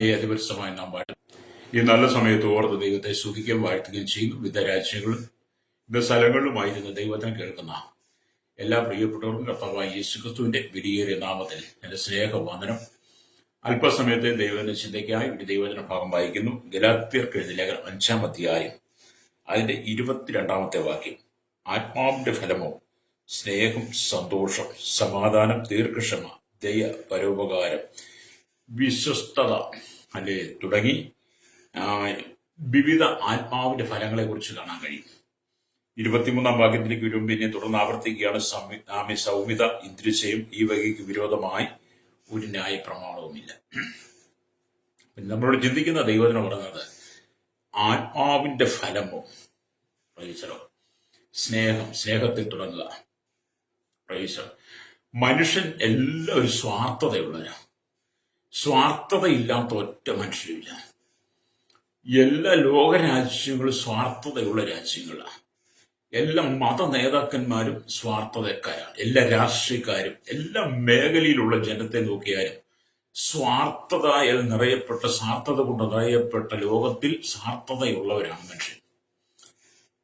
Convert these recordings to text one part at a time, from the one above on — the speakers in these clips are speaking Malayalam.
അതിപരിസമായി നാം വാഴ്ത്തും. ഈ നല്ല സമയത്ത് ഓർത്ത് ദൈവത്തെ സ്തുതിക്കുകയും വാഴ്ത്തുകയും ചെയ്യുന്നു. വിവിധ രാജ്യങ്ങളും വിവിധ സ്ഥലങ്ങളിലുമായിരുന്ന ദൈവത്തിന് കേൾക്കുന്ന എല്ലാ പ്രിയപ്പെട്ടവർക്കും കർത്താവായ യേശുക്രിസ്തുവിന്റെ വിലയേറിയ നാമത്തിൽ എന്റെ സ്നേഹവന്ദനം. അല്പസമയത്തെ ദൈവത്തിന്റെ ചിന്തയ്ക്കായി ഒരു ദൈവജന ഭാഗം വായിക്കുന്നു. ഗലാത്യർക്ക് എഴുതിയ ലേഖനം 5-ാം അധ്യായം അതിന്റെ 22-ാമത്തെ വാക്യം. ആത്മാവിന്റെ ഫലമോ സ്നേഹം, സന്തോഷം, സമാധാനം, ദീർഘക്ഷമ, ദയ, പരോപകാരം, വിശ്വസ്തത തുടങ്ങി വിവിധ ആത്മാവിന്റെ ഫലങ്ങളെ കുറിച്ച് കാണാൻ കഴിയും. 23-ാം വാക്യത്തിലേക്ക് വരുമ്പോൾ പിന്നെ തുടർന്ന് ആവർത്തിക്കുകയാണ്. സൗമ്യത, ഇന്ദ്രിയജയം, ഈ വകയ്ക്ക് വിരോധമായി ഒരു ന്യായ പ്രമാണവുമില്ല. നമ്മളോട് ചിന്തിക്കുന്ന ദൈവത്തിന് പറയുന്നത് ആത്മാവിന്റെ ഫലമോ സ്നേഹം, സ്നേഹത്തിൽ തുടങ്ങുക. മനുഷ്യൻ എല്ലാവരും സ്വാർത്ഥതയുള്ളവരാണ്. സ്വാർത്ഥതയില്ലാത്ത ഒറ്റ മനുഷ്യരില്ല. എല്ലാ ലോകരാജ്യങ്ങളും സ്വാർത്ഥതയുള്ള രാജ്യങ്ങളാണ്. എല്ലാ മത നേതാക്കന്മാരും സ്വാർത്ഥതക്കാരാണ്. എല്ലാ രാഷ്ട്രീയക്കാരും എല്ലാ മേഖലയിലുള്ള ജനത്തെ നോക്കിയാലും സ്വാർത്ഥതയിൽ നിറയപ്പെട്ട, സ്വാർത്ഥത കൊണ്ട് നിറയപ്പെട്ട ലോകത്തിൽ സ്വാർത്ഥതയുള്ളവരാണ് മനുഷ്യൻ.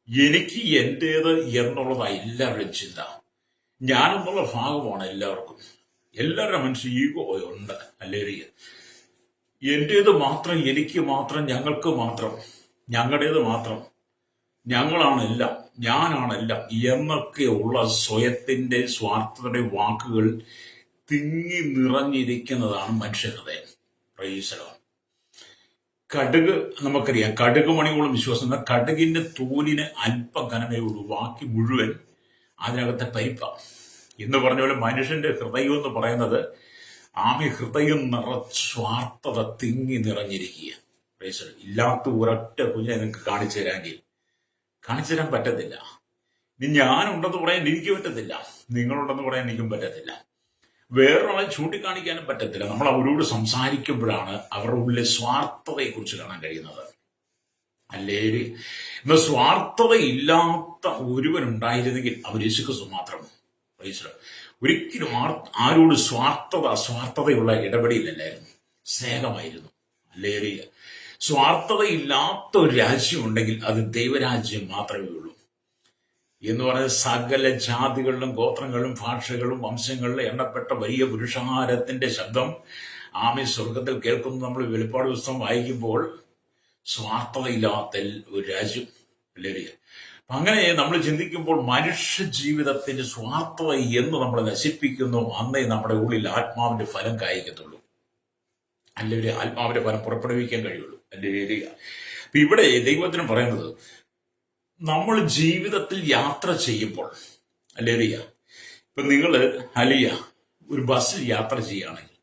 എനിക്ക് എന്റേത് എന്നുള്ളതാ എല്ലാവരുടെയും ചിന്ത. ഞാനെന്നുള്ള ഭാഗമാണ് എല്ലാവർക്കും. എല്ലാവരുടെ മനുഷ്യ ഈഗോ ഉണ്ട്. അല്ലേറിയ എന്റേത് മാത്രം, എനിക്ക് മാത്രം, ഞങ്ങൾക്ക് മാത്രം, ഞങ്ങളുടേത് മാത്രം, ഞങ്ങളാണെല്ലാം, ഞാനാണെല്ലാം എന്നൊക്കെയുള്ള സ്വയത്തിന്റെ സ്വാർത്ഥതയുടെ വാക്കുകൾ തിങ്ങി നിറഞ്ഞിരിക്കുന്നതാണ് മനുഷ്യഹൃദയം. പ്രൈസലോ. കടുക് നമുക്കറിയാം, കടുക് മണിയോളം വിശ്വാസം. കടുകിന്റെ തോലിന് അല്പം കനമേ ഉള്ളൂ, ബാക്കി മുഴുവൻ അതിനകത്തെ പരിപ്പാണ് എന്ന് പറഞ്ഞ പോലെ മനുഷ്യന്റെ ഹൃദയം എന്ന് പറയുന്നത് ഹൃദയം സ്വാർത്ഥത തിങ്ങി നിറഞ്ഞിരിക്കുക. ഇല്ലാത്ത ഒരൊറ്റ കുഞ്ഞെ നിങ്ങൾക്ക് കാണിച്ചു തരാൻ പറ്റത്തില്ല. ഇനി ഞാനുണ്ടെന്ന് പറയാൻ എനിക്ക് പറ്റത്തില്ല, നിങ്ങളുണ്ടെന്ന് പറയാൻ എനിക്കും പറ്റത്തില്ല, വേറൊരാളെ ചൂണ്ടിക്കാണിക്കാനും പറ്റത്തില്ല. നമ്മൾ അവരോട് സംസാരിക്കുമ്പോഴാണ് അവരുടെ ഉള്ളിലെ സ്വാർത്ഥതയെ കുറിച്ച് കാണാൻ കഴിയുന്നത്. അല്ലേ, ഇന്ന് സ്വാർത്ഥതയില്ലാത്ത ഒരുവനുണ്ടായിരുന്നെങ്കിൽ അവർ യേശുക്രിസ്തു മാത്രം. ഒരിക്കലും ആരോട് സ്വാർത്ഥതയുള്ള ഇടപെടലില്ലായിരുന്നു, സ്നേഹമായിരുന്നു. അല്ലേ, സ്വാർത്ഥതയില്ലാത്ത ഒരു രാജ്യം ഉണ്ടെങ്കിൽ അത് ദൈവരാജ്യം മാത്രമേ ഉള്ളൂ. എന്ന് പറയുന്നത് സകല ജാതികളിലും ഗോത്രങ്ങളിലും ഭാഷകളും വംശങ്ങളിലും എണ്ണപ്പെട്ട വലിയ പുരുഷാരത്തിന്റെ ശബ്ദം സ്വർഗത്തിൽ കേൾക്കുന്നു. നമ്മൾ വെളിപ്പാട് പുസ്തകം വായിക്കുമ്പോൾ സ്വാർത്ഥതയില്ലാത്ത ഒരു രാജ്യം. അല്ലേ, അങ്ങനെ നമ്മൾ ചിന്തിക്കുമ്പോൾ മനുഷ്യ ജീവിതത്തിന്റെ സ്വാർത്ഥത എന്ന് നമ്മൾ നശിപ്പിക്കുന്നു, അന്നേ നമ്മുടെ ഉള്ളിൽ ആത്മാവിന്റെ ഫലം കായ്ക്കത്തുള്ളൂ. അല്ലെങ്കിൽ ആത്മാവിന്റെ ഫലം പുറപ്പെടുവിക്കാൻ കഴിയുള്ളൂ. അല്ലേ, ഇവിടെ ദൈവത്തിന് പറയുന്നത് നമ്മൾ ജീവിതത്തിൽ യാത്ര ചെയ്യുമ്പോൾ, അല്ലേ, ഇപ്പൊ നിങ്ങൾ ഒരു ബസ്സിൽ യാത്ര ചെയ്യുകയാണെങ്കിൽ,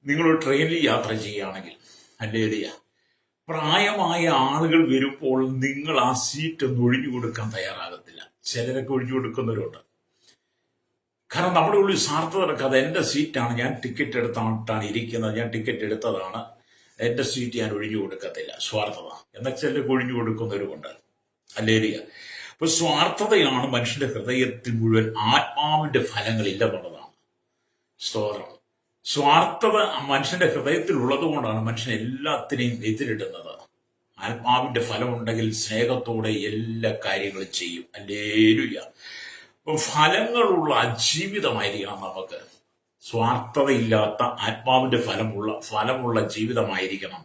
നിങ്ങൾ ട്രെയിനിൽ യാത്ര ചെയ്യുകയാണെങ്കിൽ, അല്ലേ, പ്രായമായ ആളുകൾ വരുമ്പോൾ നിങ്ങൾ ആ സീറ്റ് ഒന്ന് ഒഴിഞ്ഞു കൊടുക്കാൻ തയ്യാറാകത്തില്ല. ചിലരൊക്കെ ഒഴിഞ്ഞു കൊടുക്കുന്നവരുണ്ട്. കാരണം നമ്മുടെ ഉള്ളിൽ സ്വാർത്ഥത നടക്കാതെ എന്റെ സീറ്റാണ്, ഞാൻ ടിക്കറ്റ് എടുത്തിട്ടാണ് ഇരിക്കുന്നത്, ഞാൻ ടിക്കറ്റ് എടുത്തതാണ്, എന്റെ സീറ്റ് ഞാൻ ഒഴിഞ്ഞു കൊടുക്കത്തില്ല. സ്വാർത്ഥത. എന്നാൽ ചിലർക്ക് ഒഴിഞ്ഞു കൊടുക്കുന്നവരുമുണ്ട്. അല്ലേരിയ. അപ്പൊ സ്വാർത്ഥതയാണ് മനുഷ്യന്റെ ഹൃദയത്തിൽ മുഴുവൻ ആത്മാവിന്റെ ഫലങ്ങൾ ഇല്ലെന്നുള്ളതാണ്. സ്തോത്രം. സ്വാർത്ഥത മനുഷ്യന്റെ ഹൃദയത്തിൽ ഉള്ളത് കൊണ്ടാണ് മനുഷ്യൻ എല്ലാത്തിനെയും എതിരിടുന്നത്. ആത്മാവിന്റെ ഫലം ഉണ്ടെങ്കിൽ സ്നേഹത്തോടെ എല്ലാ കാര്യങ്ങളും ചെയ്യും. അല്ലേലുയ്യ. അപ്പൊ ഫലങ്ങളുള്ള ജീവിതമായിരിക്കണം നമുക്ക്. സ്വാർത്ഥതയില്ലാത്ത ആത്മാവിന്റെ ഫലമുള്ള ജീവിതമായിരിക്കണം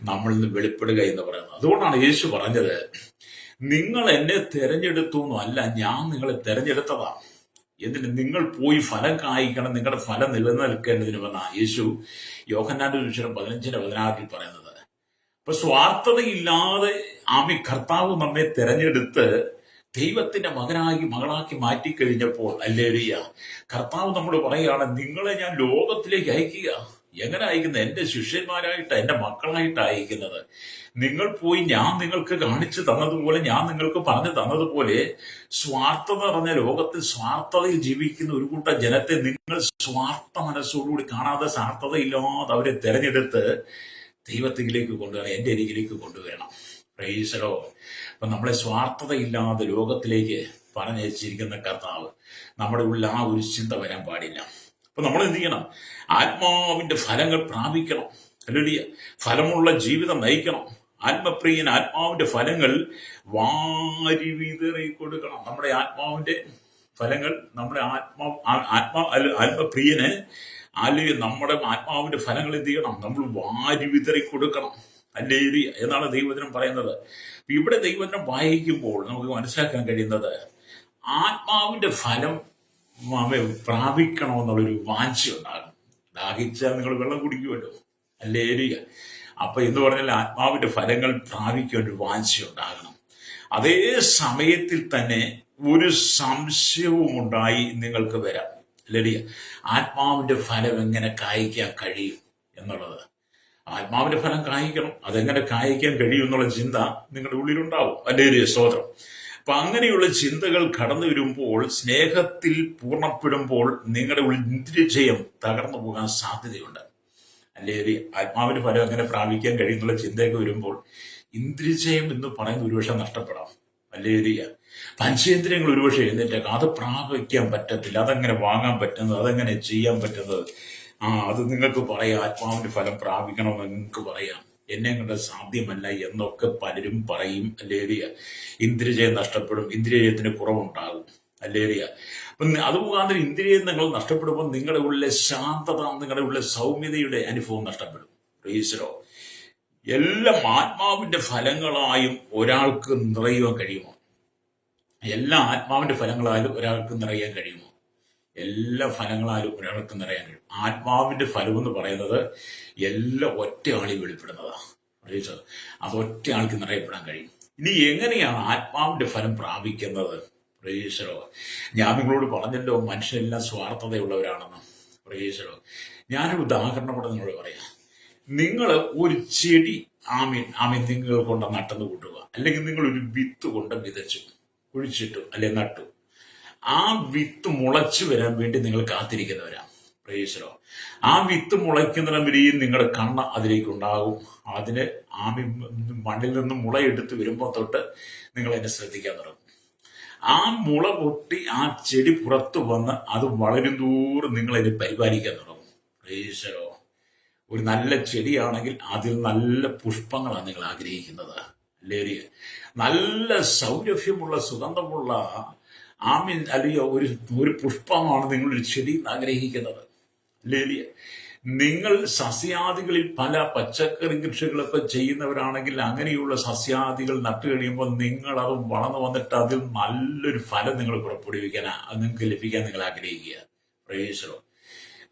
നമ്മൾ ഇന്ന് വെളിപ്പെടുക എന്ന് പറയുന്നത്. അതുകൊണ്ടാണ് യേശു പറഞ്ഞത്, നിങ്ങൾ എന്നെ തെരഞ്ഞെടുത്തു എന്നല്ല, ഞാൻ നിങ്ങളെ തെരഞ്ഞെടുത്തതാണ്. എന്നിട്ട് നിങ്ങൾ പോയി ഫലം കായ്ക്കണം, നിങ്ങളുടെ ഫലം നിലനിൽക്കേണ്ടതിനുമെന്നാണ് യേശു യോഹന്നാന്റെ സുവിശേഷം 15:16 പറയുന്നത്. അപ്പൊ സ്വാർത്ഥതയില്ലാതെ കർത്താവ് നമ്മെ തെരഞ്ഞെടുത്ത് ദൈവത്തിന്റെ മകളാക്കി മാറ്റിക്കഴിഞ്ഞപ്പോൾ, അല്ലേറിയ, കർത്താവ് നമ്മൾ പറയുകയാണ്, നിങ്ങളെ ഞാൻ ലോകത്തിലേക്ക് അയക്കുക. എങ്ങനെ അയക്കുന്നത്? എന്റെ ശിഷ്യന്മാരായിട്ട്, എന്റെ മക്കളായിട്ട് അയക്കുന്നത്. നിങ്ങൾ പോയി ഞാൻ നിങ്ങൾക്ക് കാണിച്ചു തന്നതുപോലെ, ഞാൻ നിങ്ങൾക്ക് പറഞ്ഞു തന്നതുപോലെ സ്വാർത്ഥത നിറഞ്ഞ ലോകത്തിൽ സ്വാർത്ഥതയിൽ ജീവിക്കുന്ന ഒരു കൂട്ടം ജനത്തെ നിങ്ങൾ സ്വാർത്ഥ മനസ്സോടുകൂടി കാണാതെ, സ്വാർത്ഥതയില്ലാതെ അവരെ തെരഞ്ഞെടുത്ത് ദൈവത്തിലേക്ക് കൊണ്ടുവരണം, എന്റെ അരികിലേക്ക് കൊണ്ടുവരണം. പ്രൈസലോ. അപ്പൊ നമ്മളെ സ്വാർത്ഥതയില്ലാതെ ലോകത്തിലേക്ക് പറഞ്ഞയച്ചിരിക്കുന്ന കർത്താവ് നമ്മുടെ ഉള്ളിൽ ആ ഒരു ചിന്ത വരാൻ പാടില്ല. അപ്പൊ നമ്മൾ എന്ത് ചെയ്യണം? ആത്മാവിന്റെ ഫലങ്ങൾ പ്രാപിക്കണം. ഹല്ലേലൂയ. ഫലമുള്ള ജീവിതം നയിക്കണം. ആത്മപ്രിയൻ ആത്മാവിന്റെ ഫലങ്ങൾ വാരി വിതറി കൊടുക്കണം. നമ്മുടെ ആത്മാവിന്റെ ഫലങ്ങൾ നമ്മുടെ ആത്മപ്രിയന് അല്ലെങ്കിൽ നമ്മുടെ ആത്മാവിന്റെ ഫലങ്ങൾ എന്ത് ചെയ്യണം? നമ്മൾ വാരി വിതറി കൊടുക്കണം. ഹല്ലേലൂയ എന്നാണ് ദൈവവചനം പറയുന്നത്. ഇവിടെ ദൈവവചനം വായിക്കുമ്പോൾ നമുക്ക് മനസ്സിലാക്കാൻ കഴിയുന്നത് ആത്മാവിന്റെ ഫലം പ്രാപിക്കണമെന്നുള്ളൊരു വാഞ്ച ഉണ്ടാകും. ദാഹിച്ചാൽ നിങ്ങൾ വെള്ളം കുടിക്കുമല്ലോ. ഹല്ലേലൂയ. അപ്പൊ എന്ന് പറഞ്ഞാൽ ആത്മാവിന്റെ ഫലങ്ങൾ പ്രാപിക്കാൻ ഒരു വാഞ്ച ഉണ്ടാകണം. അതേ സമയത്തിൽ തന്നെ ഒരു സംശയവും ഉണ്ടായി നിങ്ങൾക്ക് വരാം. ഹല്ലേലൂയ. ആത്മാവിന്റെ ഫലം എങ്ങനെ കായ്ക്കാൻ കഴിയും എന്നുള്ളത്. ആത്മാവിന്റെ ഫലം കായ്ക്കണം, അതെങ്ങനെ കായ്ക്കാൻ കഴിയും എന്നുള്ള ചിന്ത നിങ്ങളുടെ ഉള്ളിലുണ്ടാവും. ഹല്ലേലൂയ, സ്തോത്രം. അപ്പൊ അങ്ങനെയുള്ള ചിന്തകൾ കടന്നു വരുമ്പോൾ, സ്നേഹത്തിൽ പൂർണ്ണപ്പെടുമ്പോൾ നിങ്ങളുടെ ഉള്ളിൽ ഇന്ദ്രിയജയം തകർന്നു പോകാൻ സാധ്യതയുണ്ട്. അല്ലെങ്കിൽ ആത്മാവിന്റെ ഫലം എങ്ങനെ പ്രാപിക്കാൻ കഴിയുന്നുള്ള ചിന്തയൊക്കെ വരുമ്പോൾ ഇന്ദ്രിയജയം എന്ന് പറയുന്ന ഒരുപക്ഷെ നഷ്ടപ്പെടാം. അല്ലെങ്കിൽ പഞ്ചേന്ദ്രിയങ്ങൾ ഒരുപക്ഷെ എഴുന്നേറ്റേക്കാം. അത് പ്രാപിക്കാൻ പറ്റത്തില്ല, അതെങ്ങനെ വാങ്ങാൻ പറ്റുന്നത്, അതെങ്ങനെ ചെയ്യാൻ പറ്റുന്നത്, അത് നിങ്ങൾക്ക് പറയാം. ആത്മാവിന്റെ ഫലം പ്രാപിക്കണമെന്ന് നിങ്ങൾക്ക് പറയാം. എന്നെ കൊണ്ട് സാധ്യമല്ല എന്നൊക്കെ പലരും പറയും. അല്ലെങ്കിൽ ഇന്ദ്രിയജയം നഷ്ടപ്പെടും, ഇന്ദ്രിയജയത്തിന് കുറവുണ്ടാകും. അല്ലെങ്കിൽ അപ്പം അത് മുഖാന്തരം ഇന്ദ്രിയം നിങ്ങൾ നഷ്ടപ്പെടുമ്പോൾ നിങ്ങളുടെ ഉള്ളിലെ ശാന്തത, നിങ്ങളുടെ ഉള്ളിലെ സൗമ്യതയുടെ അനുഭവം നഷ്ടപ്പെടും. ഈശ്വരോ, എല്ലാം ആത്മാവിന്റെ ഫലങ്ങളായും ഒരാൾക്ക് നിറയുവാൻ കഴിയുമോ? എല്ലാ ആത്മാവിന്റെ ഫലങ്ങളാലും ഒരാൾക്ക് നിറയാൻ കഴിയുമോ? എല്ലാ ഫലങ്ങളാലും ഒരാൾക്ക് നിറയാൻ കഴിയും. ആത്മാവിന്റെ ഫലം എന്ന് പറയുന്നത് എല്ലാം ഒറ്റ ആളിൽ വെളിപ്പെടുന്നതാണ്. അത് ഒറ്റ ആൾക്ക് നിറയപ്പെടാൻ കഴിയും. ഇനി എങ്ങനെയാണ് ആത്മാവിന്റെ ഫലം പ്രാപിക്കുന്നത്? പ്രേക്ഷകരോ, ഞാൻ നിങ്ങളോട് പറഞ്ഞല്ലോ മനുഷ്യരെല്ലാം സ്വാർത്ഥതയുള്ളവരാണെന്ന്. പ്രേക്ഷകരോ, ഞാനൊരു ഉദാഹരണം കൂടെ നിങ്ങളോട് പറയാം. നിങ്ങൾ ഒരു ചെടി നിങ്ങൾ കൊണ്ട് നട്ടെന്ന് കൂട്ടുക, അല്ലെങ്കിൽ നിങ്ങൾ ഒരു വിത്ത് കൊണ്ട് വിതച്ചു, കുഴിച്ചിട്ടു, അല്ലെ നട്ടു. ആ വിത്ത് മുളച്ചു വരാൻ വേണ്ടി നിങ്ങൾ കാത്തിരിക്കുന്നവരാ. പ്രേക്ഷകരോ, ആ വിത്ത് മുളയ്ക്കുന്നിടം വരെയും നിങ്ങളുടെ കണ്ണ് അതിലേക്ക് ഉണ്ടാകും. അതിന് മണ്ണിൽ നിന്ന് മുളയെടുത്ത് വരുമ്പോൾ തൊട്ട് നിങ്ങൾ അതിനെ ശ്രദ്ധിക്കാൻ തുടങ്ങും. ആ മുള പൊട്ടി ആ ചെടി പുറത്തു വന്ന് അത് വളരും തോറും നിങ്ങൾ അതിനെ പരിപാലിക്കാൻ തുടങ്ങും. പ്രേക്ഷകരോ, ഒരു നല്ല ചെടിയാണെങ്കിൽ അതിൽ നല്ല പുഷ്പങ്ങളാണ് നിങ്ങൾ ആഗ്രഹിക്കുന്നത്. അല്ലെങ്കിൽ നല്ല സൗരഭ്യമുള്ള സുഗന്ധമുള്ള അല്ലെങ്കിൽ ഒരു പുഷ്പമാണ് നിങ്ങളൊരു ചെടി ആഗ്രഹിക്കുന്നത്. അല്ലെങ്കിൽ നിങ്ങൾ സസ്യാദികളിൽ പല പച്ചക്കറി കൃഷികളൊക്കെ ചെയ്യുന്നവരാണെങ്കിൽ അങ്ങനെയുള്ള സസ്യാദികൾ നട്ടു കഴിയുമ്പോൾ നിങ്ങൾ അത് വളർന്നു വന്നിട്ട് അതിൽ നല്ലൊരു ഫലം നിങ്ങൾ പുറപ്പെടുവിക്കാൻ, അത് നിങ്ങൾക്ക് ലഭിക്കാൻ നിങ്ങൾ ആഗ്രഹിക്കുക. പ്രേക്ഷകരോ,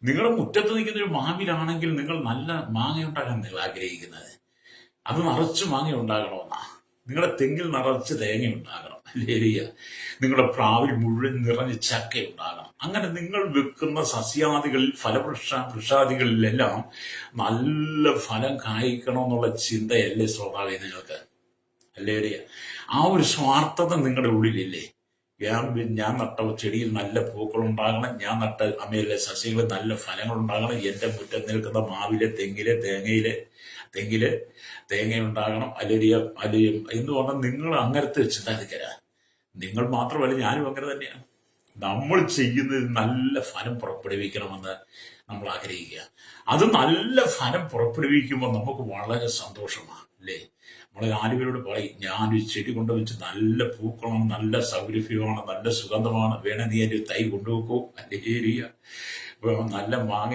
നിങ്ങളുടെ മുറ്റത്ത് നിൽക്കുന്ന ഒരു മാവിലാണെങ്കിൽ നിങ്ങൾ നല്ല മാങ്ങ ഉണ്ടാകാൻ നിങ്ങൾ ആഗ്രഹിക്കുന്നത്. അത് നിറച്ച് മാങ്ങ ഉണ്ടാകണമെന്നാ. നിങ്ങളുടെ തെങ്ങിൽ നിറച്ച് തേങ്ങ ഉണ്ടാകണം. അല്ലെങ്കിൽ നിങ്ങളുടെ പ്രാവിൽ മുഴുവൻ നിറഞ്ഞ് ചക്ക ഉണ്ടാകണം. അങ്ങനെ നിങ്ങൾ വെക്കുന്ന സസ്യാദികളിൽ വൃക്ഷാദികളിലെല്ലാം നല്ല ഫലം കായ്ക്കണമെന്നുള്ള ചിന്തയല്ലേ സ്വാഭാവികം നിങ്ങൾക്ക്? അല്ലെങ്കിൽ ആ ഒരു സ്വാർത്ഥത നിങ്ങളുടെ ഉള്ളിലില്ലേ? ഞാൻ നട്ട ചെടിയിൽ നല്ല പൂക്കൾ ഉണ്ടാകണം, ഞാൻ നട്ട അമ്മയിലെ സസ്യങ്ങളിൽ നല്ല ഫലങ്ങൾ ഉണ്ടാകണം, എൻ്റെ മുറ്റത്ത് നിൽക്കുന്ന മാവിലെ തെങ്ങില് തേങ്ങ ഉണ്ടാകണം, അല്ലെങ്കിൽ എന്ന് പറഞ്ഞാൽ നിങ്ങൾ അങ്ങനത്തെ ചിന്താധിക്കരാ. നിങ്ങൾ മാത്രമല്ല, ഞാനും അങ്ങനെ തന്നെയാണ്. നമ്മൾ ചെയ്യുന്നത് നല്ല ഫലം പുറപ്പെടുവിക്കണമെന്ന് നമ്മൾ ആഗ്രഹിക്കുക. അത് നല്ല ഫലം പുറപ്പെടുവിക്കുമ്പോൾ നമുക്ക് വളരെ സന്തോഷമാണ്, അല്ലേ? നമ്മൾ ആലുവരോട് പറയും, ഞാനൊരു ചെടി കൊണ്ടുവച്ച് നല്ല പൂക്കളാണ്, നല്ല സൗരഭ്യമാണ്, നല്ല സുഗന്ധമാണ്, വേണേ നീ എൻ്റെ തൈ കൊണ്ടുവെക്കൂ. അല്ലെങ്കിൽ നല്ല മാങ്ങ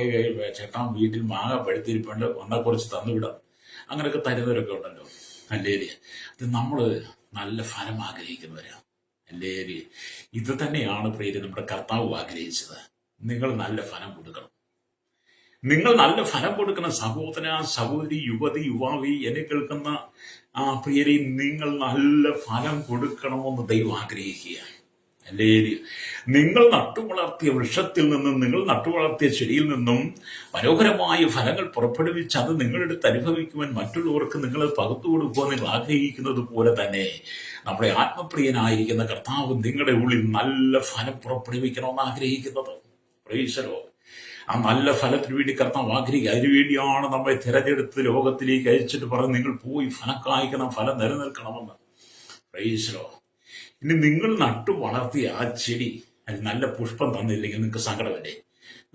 ചേട്ടാ വീട്ടിൽ മാങ്ങ പഴുത്തിരിപ്പുണ്ട്, വന്നാൽ കുറച്ച് തന്നുവിടാം, അങ്ങനെയൊക്കെ തരുന്നവരൊക്കെ ഉണ്ടല്ലോ. അല്ലെങ്കിൽ അത് നമ്മൾ നല്ല ഫലം ആഗ്രഹിക്കുന്നവരാണ്. അല്ലെങ്കിൽ ഇത് തന്നെയാണ് പ്രിയരെ നമ്മുടെ കർത്താവ് ആഗ്രഹിച്ചത്. നിങ്ങൾ നല്ല ഫലം കൊടുക്കണം. നിങ്ങൾ നല്ല ഫലം കൊടുക്കണം. സഹോദര, സഹോദരി, യുവതി, യുവാവി, എന്നെ കേൾക്കുന്ന പ്രിയരെ, നിങ്ങൾ നല്ല ഫലം കൊടുക്കണമെന്ന് ദൈവം ആഗ്രഹിക്കുക. അല്ലെങ്കിൽ നിങ്ങൾ നട്ടുവളർത്തിയ വൃക്ഷത്തിൽ നിന്നും, നിങ്ങൾ നട്ടുവളർത്തിയ ചെടിയിൽ നിന്നും മനോഹരമായ ഫലങ്ങൾ പുറപ്പെടുവിച്ച് അത് നിങ്ങളെടുത്ത് അനുഭവിക്കുവാൻ മറ്റുള്ളവർക്ക് നിങ്ങൾ പകർത്തു കൊടുക്കുവാൻ നിങ്ങൾ ആഗ്രഹിക്കുന്നത് പോലെ തന്നെ നമ്മുടെ ആത്മപ്രിയനായിരിക്കുന്ന കർത്താവ് നിങ്ങളുടെ ഉള്ളിൽ നല്ല ഫലം പുറപ്പെടുവിക്കണമെന്ന് ആഗ്രഹിക്കുന്നത്. പ്രേക്ഷകരോ, ആ നല്ല ഫലത്തിന് വേണ്ടി കർത്താവ് ആഗ്രഹിക്കുക. അതിനുവേണ്ടിയാണ് നമ്മെ തിരഞ്ഞെടുത്ത് ലോകത്തിലേക്ക് അയച്ചിട്ട് പറഞ്ഞ് നിങ്ങൾ പോയി ഫലം കായ്ക്കണം, ഫലം നിലനിൽക്കണമെന്ന്. പ്രേക്ഷകരോ, ഇനി നിങ്ങൾ നട്ടു വളർത്തിയ ആ ചെടി അത് നല്ല പുഷ്പം തന്നില്ലെങ്കിൽ നിങ്ങൾക്ക് സങ്കടമല്ലേ?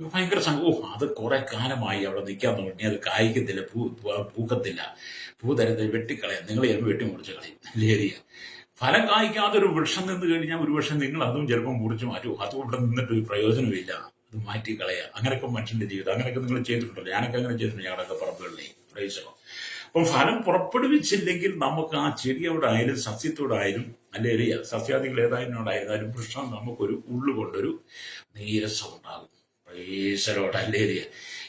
ഭയങ്കര സംഭവം. അത് കുറെ കാലമായി അവിടെ നിൽക്കാൻ തുടങ്ങി, അത് കായ്ക്കത്തില്ല, പൂക്കത്തില്ല, പൂ തരത്തിൽ വെട്ടിക്കളയാം, നിങ്ങൾ ചിലപ്പോൾ വെട്ടി മുറിച്ച് കളയും. ലേരിയ ഫലം കായ്ക്കാതെ ഒരു വൃക്ഷം നിന്ന് കഴിഞ്ഞാൽ ഒരു പക്ഷേ നിങ്ങൾ അതും ചിലപ്പോൾ മുറിച്ച് മാറ്റും. അതും ഇവിടെ നിന്നിട്ട് ഒരു പ്രയോജനമില്ല, അത് മാറ്റി കളയുക. അങ്ങനെയൊക്കെ മനുഷ്യന്റെ ജീവിതം, അങ്ങനെയൊക്കെ നിങ്ങൾ ചെയ്തിട്ടുണ്ടല്ലോ. ഞാനൊക്കെ അങ്ങനെ ചെയ്തിട്ടുണ്ട് ഞങ്ങളുടെയൊക്കെ പറമ്പുകളിലേ. പ്രയോജനം. അപ്പം ഫലം പുറപ്പെടുവിച്ചില്ലെങ്കിൽ നമുക്ക് ആ ചെടിയോടായാലും സസ്യത്തോടായാലും അല്ലെ സസ്യാദികൾ ഏതായാലും വൃക്ഷം നമുക്കൊരു ഉള്ളുകൊണ്ടൊരു നീരസം ഉണ്ടാകും. പ്രേശലോട് അല്ലേ.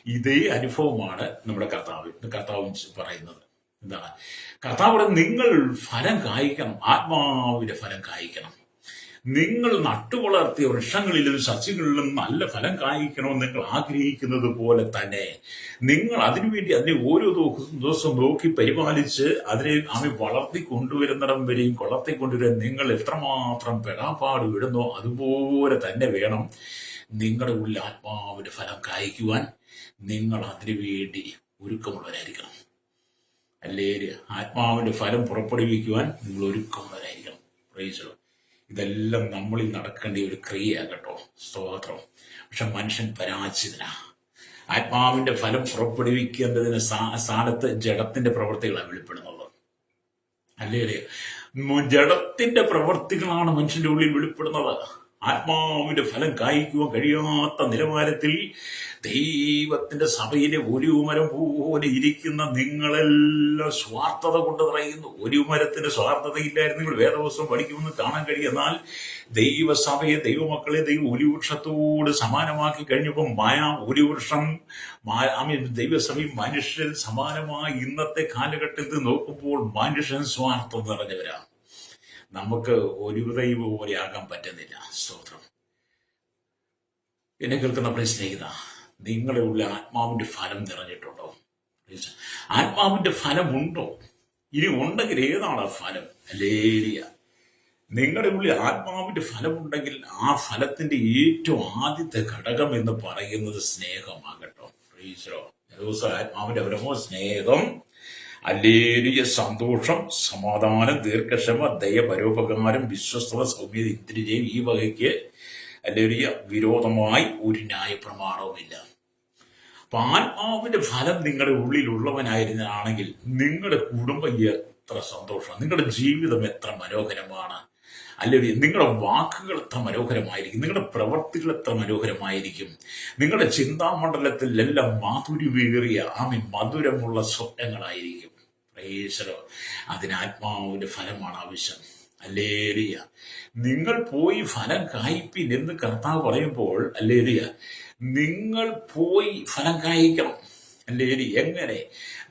ഇതേ അനുഭവമാണ് നമ്മുടെ കർത്താവ് പറയുന്നത്. എന്താണ് കർത്താവ്? നിങ്ങൾ ഫലം കായ്ക്കണം, ആത്മാവിന്റെ ഫലം കായ്ക്കണം. നിങ്ങൾ നട്ടുവളർത്തിയ വൃക്ഷങ്ങളിലും സസ്യങ്ങളിലും നല്ല ഫലം കായ്ക്കണമെന്ന് നിങ്ങൾ ആഗ്രഹിക്കുന്നത് പോലെ തന്നെ നിങ്ങൾ അതിനുവേണ്ടി അതിനെ ഓരോ ദിവസവും നോക്കി പരിപാലിച്ച് അതിനെ വളർത്തി കൊണ്ടുവരുന്നിടം വരെയും കൊണ്ടുവരാൻ നിങ്ങൾ എത്രമാത്രം പെടാപ്പാട് വിടുന്നോ അതുപോലെ തന്നെ വേണം നിങ്ങളുടെ ഉള്ളിൽ ആത്മാവിന്റെ ഫലം കായ്ക്കുവാൻ നിങ്ങൾ അതിനുവേണ്ടി ഒരുക്കമുള്ളവരായിരിക്കണം. അല്ലേ? ആത്മാവിന്റെ ഫലം പുറപ്പെടുവിക്കുവാൻ നിങ്ങൾ ഒരുക്കമുള്ളവരായിരിക്കണം. പ്രൈസ്. ഇതെല്ലാം നമ്മളിൽ നടക്കേണ്ട ഒരു ക്രിയയാകട്ടോ. സ്തോത്രം. പക്ഷെ മനുഷ്യൻ പരാജിതനാ. ആത്മാവിന്റെ ഫലം പുറപ്പെടുവിക്കേണ്ടതിന് സ്ഥാനത്ത് ജഡത്തിന്റെ പ്രവൃത്തികളാണ് വെളിപ്പെടുന്നത്. അല്ലേ? ജഡത്തിന്റെ പ്രവൃത്തികളാണ് മനുഷ്യന്റെ ഉള്ളിൽ വെളിപ്പെടുന്നത്. ആത്മാവിന്റെ ഫലം കായ്ക്കുവാൻ കഴിയാത്ത നിലവാരത്തിൽ ദൈവത്തിന്റെ സഭയിലെ ഒലിവ് മരം പോലെ ഇരിക്കുന്ന നിങ്ങളെല്ലാം സ്വാർത്ഥത കൊണ്ട് നിറയുന്നു. ഒലിവ് മരത്തിന് സ്വാർത്ഥതയില്ലായിരുന്നു നിങ്ങൾ വേദപുസ്തകം പഠിക്കുമെന്ന് കാണാൻ കഴിയും. എന്നാൽ ദൈവസഭയെ, ദൈവമക്കളെ ഒലിവൃക്ഷത്തോട് സമാനമാക്കി കഴിഞ്ഞപ്പോൾ ഒലിവൃക്ഷം ദൈവസഭയും മനുഷ്യൻ സമാനമായി ഇന്നത്തെ കാലഘട്ടത്തിൽ നോക്കുമ്പോൾ മനുഷ്യൻ സ്വാർത്ഥം നിറഞ്ഞവരാണ്. നമുക്ക് ഒരു ദൈവം പോലെ ആകാൻ പറ്റുന്നില്ല. സ്തോത്രം. എന്നെ കേൾക്കുന്ന നമ്മുടെ സ്നേഹിത, നിങ്ങളുടെ ഉള്ളിൽ ആത്മാവിന്റെ ഫലം നിറഞ്ഞിട്ടുണ്ടോ? ആത്മാവിന്റെ ഫലമുണ്ടോ? ഇനി ഉണ്ടെങ്കിൽ ഏതാണ് ആ ഫലം? ലേലിയ. നിങ്ങളുടെ ഉള്ളിൽ ആത്മാവിന്റെ ഫലമുണ്ടെങ്കിൽ ആ ഫലത്തിന്റെ ഏറ്റവും ആദ്യത്തെ ഘടകം എന്ന് പറയുന്നത് സ്നേഹമാകട്ടോ. ആത്മാവിന്റെ ഫലമോ സ്നേഹം, അല്ലേലിയ, സന്തോഷം, സമാധാനം, ദീർഘക്ഷമ, ദയ, പരോപകാരം, വിശ്വസ്തത, സൗമ്യത, ഇന്ദ്രിയം. ഈ വകയ്ക്ക് അല്ലേലിയ വിരോധമായി ഒരു ന്യായ പ്രമാണവുമില്ല. അപ്പൊ ആത്മാവിന്റെ ഫലം നിങ്ങളുടെ ഉള്ളിലുള്ളവനായിരുന്നാണെങ്കിൽ നിങ്ങളുടെ കുടുംബം എത്ര സന്തോഷം, നിങ്ങളുടെ ജീവിതം എത്ര മനോഹരമാണ്. അല്ലെങ്കിൽ നിങ്ങളുടെ വാക്കുകൾ എത്ര മനോഹരമായിരിക്കും, നിങ്ങളുടെ പ്രവർത്തികൾ എത്ര മനോഹരമായിരിക്കും. നിങ്ങളുടെ ചിന്താമണ്ഡലത്തിലെല്ലാം മാധുര്യമേറിയ മധുരമുള്ള സ്വപ്നങ്ങളായിരിക്കും. അതിന് ആത്മാവിന്റെ ഫലമാണ് ആവശ്യം. അല്ലേലിയ. നിങ്ങൾ പോയി ഫലം കായ്പിൻ എന്ന് കർത്താവ് പറയുമ്പോൾ അല്ലേലിയ നിങ്ങൾ പോയി ഫലം കായ്ക്കണം. അല്ലേലി. എങ്ങനെ?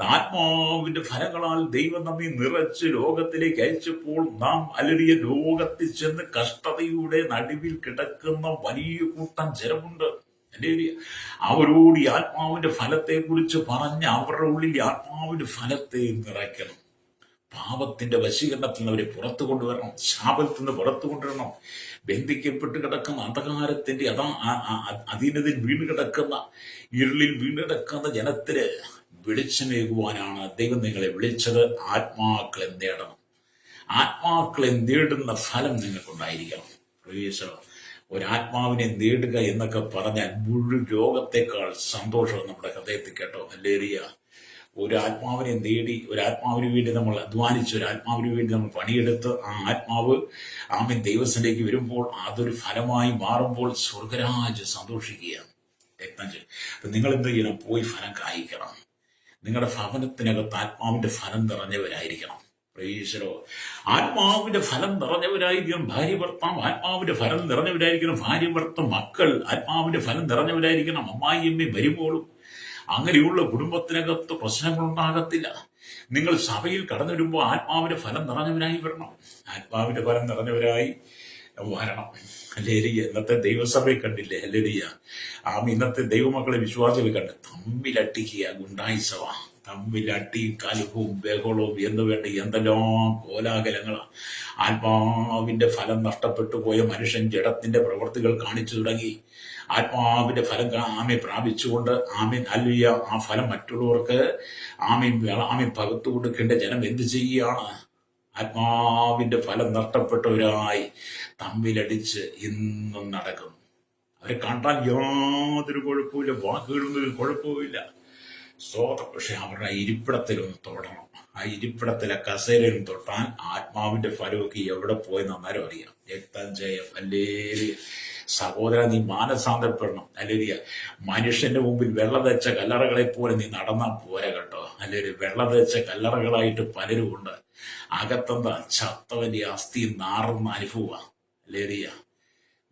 ആത്മാവിന്റെ ഫലങ്ങളാൽ ദൈവം നമ്മെ നിറച്ച് ലോകത്തിലേക്ക് അയച്ചപ്പോൾ നാം അല്ലേലിയ ലോകത്തിൽ ചെന്ന് കഷ്ടതയുടെ നടുവിൽ കിടക്കുന്ന വലിയ കൂട്ടം ജനമുണ്ട്. അല്ലേലിയ. അവരോട് ഈ ആത്മാവിന്റെ ഫലത്തെ കുറിച്ച് പറഞ്ഞ് അവരുടെ ഉള്ളിൽ ആത്മാവിന്റെ ഫലത്തെ നിറയ്ക്കണം. പാപത്തിന്റെ വശീകരണത്തിൽ നിന്ന് അവരെ പുറത്തു കൊണ്ടുവരണം. ശാപത്തിൽ നിന്ന് പുറത്തു കൊണ്ടുവരണം. ബന്ധിക്കപ്പെട്ട് കിടക്കുന്ന അന്ധകാരത്തിന്റെ അധീനതയിൽ വീണ് കിടക്കുന്ന ഇരുളിൽ വീണ് കിടക്കുന്ന ജനത്തിന് വെളിച്ചമേകുവാനാണ് ദൈവം നിങ്ങളെ വിളിച്ചത്. ആത്മാക്കളെ നേടണം. ആത്മാക്കളെ നേടുന്ന ഫലം നിങ്ങൾക്കുണ്ടായിരിക്കണം. ഒരാത്മാവിനെ നേടുക എന്നൊക്കെ പറഞ്ഞാൽ മുഴുവൻ രോഗത്തെക്കാൾ സന്തോഷം നമ്മുടെ ഹൃദയത്തിൽ കേട്ടോ. അല്ലേറിയ. ഒരു ആത്മാവിനെ നേടി, ഒരാത്മാവിന് വേണ്ടി നമ്മൾ അധ്വാനിച്ച്, ഒരാത്മാവിന് വേണ്ടി നമ്മൾ പണിയെടുത്ത് ആ ആത്മാവ് ദൈവസ്ഥലേക്ക് വരുമ്പോൾ അതൊരു ഫലമായി മാറുമ്പോൾ സ്വർഗരാജ് സന്തോഷിക്കുകയാണ്. അപ്പൊ നിങ്ങൾ എന്ത് ചെയ്യണം? പോയി ഫലം കായ്ക്കണം. നിങ്ങളുടെ ഭവനത്തിനകത്ത് ആത്മാവിന്റെ ഫലം നിറഞ്ഞവരായിരിക്കണം. ആത്മാവിന്റെ ഫലം നിറഞ്ഞവരായിരിക്കണം ഭാര്യ ഭർത്താവ്. ആത്മാവിന്റെ ഫലം നിറഞ്ഞവരായിരിക്കണം ഭാര്യ ഭർത്താവ്. മക്കൾ ആത്മാവിന്റെ ഫലം നിറഞ്ഞവരായിരിക്കണം. അമ്മായിയമ്മ വരുമ്പോഴും. അങ്ങനെയുള്ള കുടുംബത്തിനകത്ത് പ്രശ്നങ്ങളുണ്ടാകത്തില്ല. നിങ്ങൾ സഭയിൽ കടന്നു വരുമ്പോൾ ആത്മാവിന്റെ ഫലം നിറഞ്ഞവരായി വരണം. ആത്മാവിന്റെ ഫലം നിറഞ്ഞവരായി വരണം. അല്ലേലിയ. ഇന്നത്തെ ദൈവസഭയെ കണ്ടില്ലേ? അല്ലേലിയ. ഇന്നത്തെ ദൈവമക്കളെ വിശ്വാസികൾ കണ്ട് തമ്മിലട്ടിക്കുക, ഗുണ്ടായിസവ, തമ്മിലട്ടിയും കലഹവും ബഹളവും എന്ന് വേണ്ട എന്തെല്ലാം കോലാഹലങ്ങളാണ്. ആത്മാവിന്റെ ഫലം നഷ്ടപ്പെട്ടു പോയ മനുഷ്യൻ ജഡത്തിന്റെ പ്രവൃത്തികൾ കാണിച്ചു തുടങ്ങി. ആത്മാവിന്റെ ഫലം പ്രാപിച്ചുകൊണ്ട് അല്ലിയ ആ ഫലം മറ്റുള്ളവർക്ക് പകർത്തു കൊടുക്കേണ്ട ജനം എന്ത് ചെയ്യുകയാണ്? ആത്മാവിന്റെ ഫലം നഷ്ടപ്പെട്ടവരായി തമ്മിലടിച്ച് ഇന്നും നടക്കുന്നു. അവരെ കണ്ടാൽ യാതൊരു കുഴപ്പമില്ല, വാക്കുകളൊന്നും ഒരു കുഴപ്പമില്ല. സ്തോത്രം. പക്ഷെ അവരുടെ ആ ഇരിപ്പിടത്തിലൊന്ന് തൊടണം. ആ ഇരിപ്പിടത്തിലെ കസേരയിലും തൊട്ടാൽ ആത്മാവിന്റെ ഫലമൊക്കെ എവിടെ പോയി നന്നാലും അറിയാം. രക്തം ജയം. അല്ലേ സഹോദര, നീ മാനസാന്തരപ്പെടണം. അല്ലേരിയ. മനുഷ്യന്റെ മുമ്പിൽ വെള്ളം തെച്ച കല്ലറകളെ പോലെ നീ നടന്നാൽ പോരെ കേട്ടോ. അല്ലേരി. വെള്ളം തെച്ച കല്ലറകളായിട്ട് പലരും ഉണ്ട്. അകത്തെന്താ ചത്തവന്റെ അസ്ഥി നാറുന്ന അനുഭവമാണ്. അല്ലേരിയ.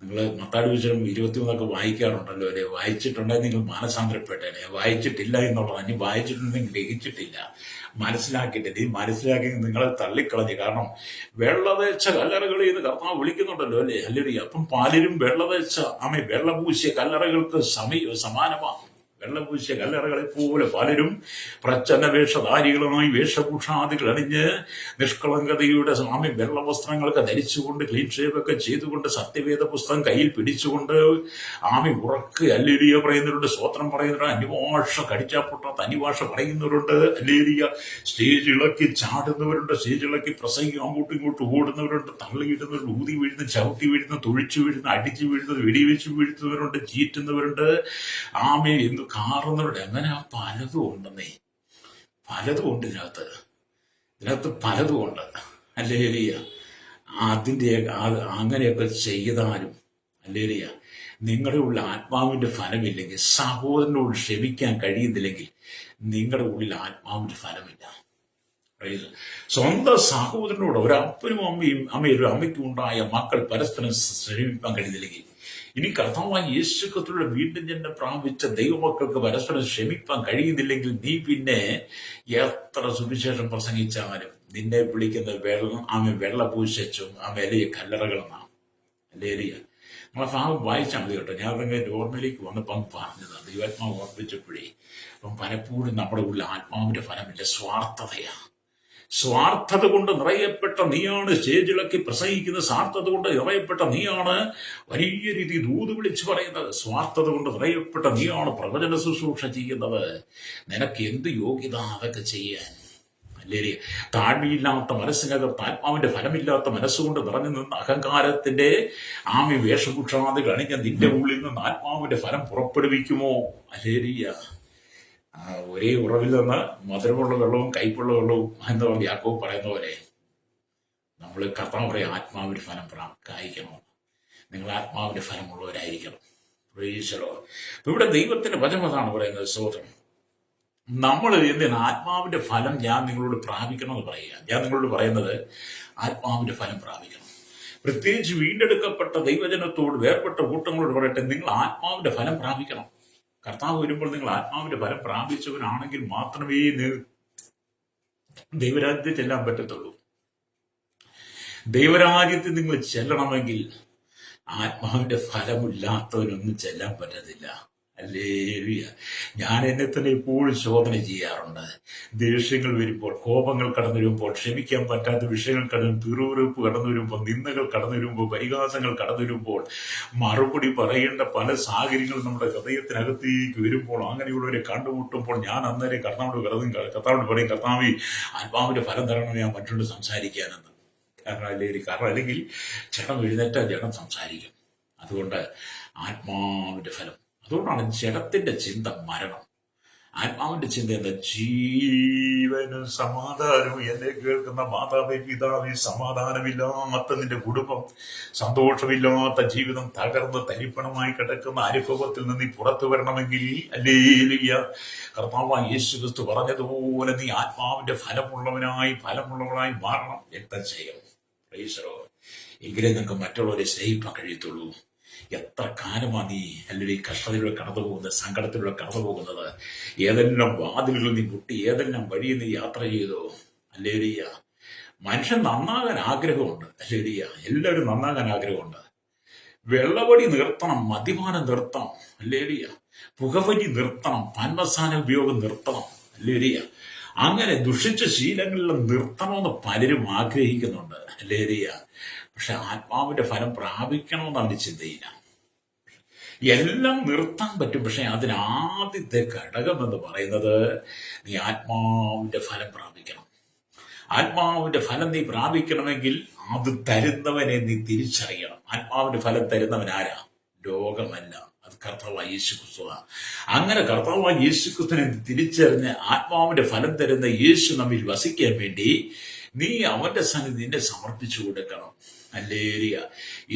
നിങ്ങൾ മത്തായി വിഷയം 23 വായിക്കാറുണ്ടല്ലോ അല്ലെ? വായിച്ചിട്ടുണ്ടെങ്കിൽ നിങ്ങൾ മാനസാന്തരപ്പെട്ടേനെ. വായിച്ചിട്ടില്ല എന്നുള്ളതാണ്. ഇനി വായിച്ചിട്ടുണ്ടെങ്കിൽ ഗ്രഹിച്ചിട്ടില്ല, മനസ്സിലാക്കിയിട്ടില്ല. ഈ മനസ്സിലാക്കി നിങ്ങളെ തള്ളിക്കളഞ്ഞു. കാരണം വെള്ളതേച്ച കല്ലറകളിൽ നിന്ന് കർത്താവ് വിളിക്കുന്നുണ്ടല്ലോ അല്ലേ? അല്ലേ? അപ്പം പലരും വെള്ളതേച്ച വെള്ളപൂശിയ കല്ലറകൾക്ക് സമാനമാണ്. വെള്ളപൂശിയ കല്ലറകളെ പോലെ പലരും പ്രച്ഛന്ന വേഷധാരികളുമായി വേഷഭൂഷാദികൾ അണിഞ്ഞ് നിഷ്കളങ്കതയുടെ വെള്ളവസ്ത്രങ്ങളൊക്കെ ധരിച്ചുകൊണ്ട് ക്ലീൻ ഷേവൊക്കെ ചെയ്തുകൊണ്ട് സത്യവേദ പുസ്തകം കയ്യിൽ പിടിച്ചുകൊണ്ട് ഉറക്ക് അല്ലേരിയ പറയുന്നവരുണ്ട്, സ്തോത്രം പറയുന്നവരുണ്ട്, അന്യഭാഷ കടിച്ചാപ്പൊട്ടാത്ത അന്യഭാഷ പറയുന്നവരുണ്ട്. അല്ലേരിയ. സ്റ്റേജ് ഇളക്കി ചാടുന്നവരുണ്ട്, സ്റ്റേജ് ഇളക്കി പ്രസംഗം അങ്ങോട്ടും ഇങ്ങോട്ടും ഓടുന്നവരുണ്ട്, തള്ളിയിടുന്നവരുണ്ട്, ഊതി വീഴുന്ന, ചവിട്ടി വീഴുന്ന, തൊഴിച്ചു വീഴുന്ന, അടിച്ചു വീഴുന്നത്, വെടിവെച്ച് വീഴ്ത്തുന്നവരുണ്ട്, ചീറ്റുന്നവരുണ്ട്. എന്ത് കാറുന്നവരുടെ അങ്ങനെ പലതും ഉണ്ടെന്നേ. പലതും ഉണ്ട് ഇതിനകത്ത് പലതും ഉണ്ട്. അല്ലേലിയ. അതിൻ്റെ അങ്ങനെയൊക്കെ ചെയ്താലും അല്ലേലിയ, നിങ്ങളുടെ ഉള്ളിൽ ആത്മാവിന്റെ ഫലമില്ലെങ്കിൽ, സഹോദരനോട് ക്ഷമിക്കാൻ കഴിയുന്നില്ലെങ്കിൽ നിങ്ങളുടെ ഉള്ളിൽ ആത്മാവിന്റെ ഫലമില്ല. സ്വന്തം സഹോദരനോട് ഒരു അപ്പനും ഒരു അമ്മയ്ക്കും ഉണ്ടായ മക്കൾ പരസ്പരം ക്ഷമിക്കാൻ കഴിയുന്നില്ലെങ്കിൽ, ഇനി കർത്താവായ യേശുക്രിസ്തുവിന്റെ വീണ്ടും ജന്മം പ്രാപിച്ച ദൈവമക്കൾക്ക് പരസ്പരം ക്ഷമിക്കാൻ കഴിയുന്നില്ലെങ്കിൽ, നീ പിന്നെ എത്ര സുവിശേഷം പ്രസംഗിച്ചാലും നിന്നെ വിളിക്കുന്ന വെള്ളപൂശച്ചും അല്ലെങ്കിൽ കല്ലറകളെന്നാണ്. അല്ലേരിയ. നമ്മളെ ഭാഗം വായിച്ചാൽ മതി കേട്ടോ. ഞാൻ അതങ്ങനെ ഓർമ്മയിലേക്ക് വന്നപ്പം പറഞ്ഞതാണ്, ദൈവാത്മാവ് ഓർമ്മിച്ചപ്പോഴേ. അപ്പം പലപ്പോഴും നമ്മുടെ ഉള്ളിൽ ആത്മാവിന്റെ ഫലമില്ല, സ്വാർത്ഥതയാണ്. സ്വാർത്ഥത കൊണ്ട് നിറയപ്പെട്ട നീയാണ് സ്റ്റേജിളക്കി പ്രസംഗിക്കുന്നത്. സ്വാർത്ഥത കൊണ്ട് നിറയപ്പെട്ട നീയാണ് വലിയ രീതിയിൽ ദൂത് വിളിച്ചു പറയുന്നത്. സ്വാർത്ഥത കൊണ്ട് നിറയപ്പെട്ട നീയാണ് പ്രവചന ശുശ്രൂഷ ചെയ്യുന്നത്. നിനക്ക് എന്ത് യോഗ്യത അതൊക്കെ ചെയ്യാൻ? അല്ലേ? താഴ്മയില്ലാത്ത മനസ്സിനകത്ത് ആത്മാവിന്റെ ഫലമില്ലാത്ത മനസ്സുകൊണ്ട് നിറഞ്ഞു നിന്ന് അഹങ്കാരത്തിന്റെ വേഷഭൂഷാദികൾ അണിഞ്ഞ നിന്റെ ഉള്ളിൽ നിന്ന് ആത്മാവിന്റെ ഫലം പുറപ്പെടുവിക്കുമോ? അല്ലേരിയ. ഒരേ ഉറവിൽ നിന്ന് മധുരമുള്ള വെള്ളവും കയ്പുള്ള വെള്ളവും എന്ന് യാക്കോബ് പറയുന്ന പോലെ നമ്മൾ കർത്താവ് പറയും ആത്മാവിന്റെ ഫലം കായ്ക്കണം. നിങ്ങൾ ആത്മാവിന്റെ ഫലമുള്ളവരായിരിക്കണം. അപ്പൊ ഇവിടെ ദൈവത്തിന്റെ വചനം അതാണ് പറയുന്നത്. സ്തോത്രം. നമ്മൾ എന്തിനാ ആത്മാവിന്റെ ഫലം ഞാൻ നിങ്ങളോട് പ്രാപിക്കണമെന്ന് പറയുക. ഞാൻ നിങ്ങളോട് പറയുന്നത് ആത്മാവിന്റെ ഫലം പ്രാപിക്കണം. പ്രത്യേകിച്ച് വീണ്ടെടുക്കപ്പെട്ട ദൈവജനത്തോട് വേർപെട്ട കൂട്ടങ്ങളോട് പറയട്ടെ, നിങ്ങൾ ആത്മാവിന്റെ ഫലം പ്രാപിക്കണം. കർത്താവ് വരുമ്പോൾ നിങ്ങൾ ആത്മാവിന്റെ ഫലം പ്രാപിച്ചവനാണെങ്കിൽ മാത്രമേ ദൈവരാജ്യത്തിൽ ചെല്ലാൻ പറ്റത്തുള്ളൂ. ദൈവരാജ്യത്തിൽ നിങ്ങൾ ചെല്ലണമെങ്കിൽ ആത്മാവിന്റെ ഫലമില്ലാത്തവനൊന്നും ചെല്ലാൻ പറ്റത്തില്ല. ഹല്ലേലൂയ. ഞാൻ എന്നെ തന്നെ എപ്പോഴും ശോധന ചെയ്യാറുണ്ട്. ദേഷ്യങ്ങൾ വരുമ്പോൾ, കോപങ്ങൾ കടന്നു വരുമ്പോൾ, ക്ഷമിക്കാൻ പറ്റാത്ത വിഷയങ്ങൾ പിറുപിറുപ്പ് കടന്നു വരുമ്പോൾ, നിന്ദകൾ കടന്നു വരുമ്പോൾ, പരിഹാസങ്ങൾ കടന്നു വരുമ്പോൾ, മറുപടി പറയേണ്ട പല സാഹചര്യങ്ങളും നമ്മുടെ ഹൃദയത്തിനകത്തേക്ക് വരുമ്പോൾ, അങ്ങനെയുള്ളവരെ കണ്ടുമുട്ടുമ്പോൾ ഞാൻ അന്നേരം കർത്താവിനോട് പറയും, കർത്താവേ ആത്മാവിന്റെ ഫലം തരണമേ ഞാൻ മറ്റുകൊണ്ട് സംസാരിക്കാനെന്ന്. അല്ലെങ്കിൽ ജഡം എഴുന്നേറ്റാൽ ജഡം സംസാരിക്കും. അതുകൊണ്ട് ആത്മാവിന്റെ ഫലം. അതുകൊണ്ടാണ് ജഡത്തിന്റെ ചിന്ത മരണം, ആത്മാവിന്റെ ചിന്ത എന്താ? ജീവനും സമാധാനവും. എന്നെ കേൾക്കുന്ന മാതാവേ, പിതാവേ, സമാധാനമില്ലാത്ത നിന്റെ കുടുംബം, സന്തോഷമില്ലാത്ത ജീവിതം, തകർന്ന് തരിപ്പണമായി കിടക്കുന്ന അനുഭവത്തിൽ നിന്ന് നീ പുറത്തു വരണമെങ്കിൽ, ഹല്ലേലൂയ, കർത്താവായ യേശുക്രിസ്തു പറഞ്ഞതുപോലെ നീ ആത്മാവിന്റെ ഫലമുള്ളവനായി മാറണം. എന്താ ചെയ്യണം? എങ്കിലേ നിങ്ങൾക്ക് മറ്റുള്ളവരെ സ്നേഹിക്കാൻ കഴിയത്തുള്ളൂ. എത്ര കാലമാണ് നീ അല്ലെങ്കിൽ ഈ കഷ്ടതയിലൂടെ കടന്നു പോകുന്നത്, സങ്കടത്തിലൂടെ കടന്നു പോകുന്നത്? ഏതെല്ലാം വാതിലുകൾ നീ മുട്ടി, ഏതെല്ലാം വഴി നീ യാത്ര ചെയ്തോ? അല്ലേലിയ. മനുഷ്യൻ നന്നാകാൻ ആഗ്രഹമുണ്ട്. അല്ലേലിയ. എല്ലാവരും നന്നാകാൻ ആഗ്രഹമുണ്ട്. വെള്ളവടി നിർത്തണം, മദ്യപാനം നിർത്തണം. അല്ലേലിയ. പുകവലി നിർത്തണം, പാൻമസാന ഉപയോഗം നിർത്തണം. അല്ലേലിയ. അങ്ങനെ ദുഷിച്ച ശീലങ്ങളിലും നിർത്തണമെന്ന് പലരും ആഗ്രഹിക്കുന്നുണ്ട്. അല്ലേലിയ. പക്ഷെ ആത്മാവിന്റെ ഫലം പ്രാപിക്കണമെന്ന് അവന് ചിന്തയില്ല. എല്ലാം നിർത്താൻ പറ്റും, പക്ഷെ അതിനാദ്യത്തെ ഘടകം എന്ന് പറയുന്നത് നീ ആത്മാവിന്റെ ഫലം പ്രാപിക്കണം. ആത്മാവിന്റെ ഫലം നീ പ്രാപിക്കണമെങ്കിൽ അത് തരുന്നവനെ നീ തിരിച്ചറിയണം. ആത്മാവിന്റെ ഫലം തരുന്നവൻ ആരാ? രോഗമല്ല, അത് കർത്താവായ യേശു ക്രിസ്തുവാണ്. അങ്ങനെ കർത്താവായ യേശു ക്രിസ്തുവിനെ തിരിച്ചറിഞ്ഞ് ആത്മാവിന്റെ ഫലം തരുന്ന യേശു നമ്മിൽ വസിക്കാൻ വേണ്ടി നീ അവന്റെ സന്നിധി നിന്നെ സമർപ്പിച്ചു കൊടുക്കണം. ഹല്ലേലൂയ.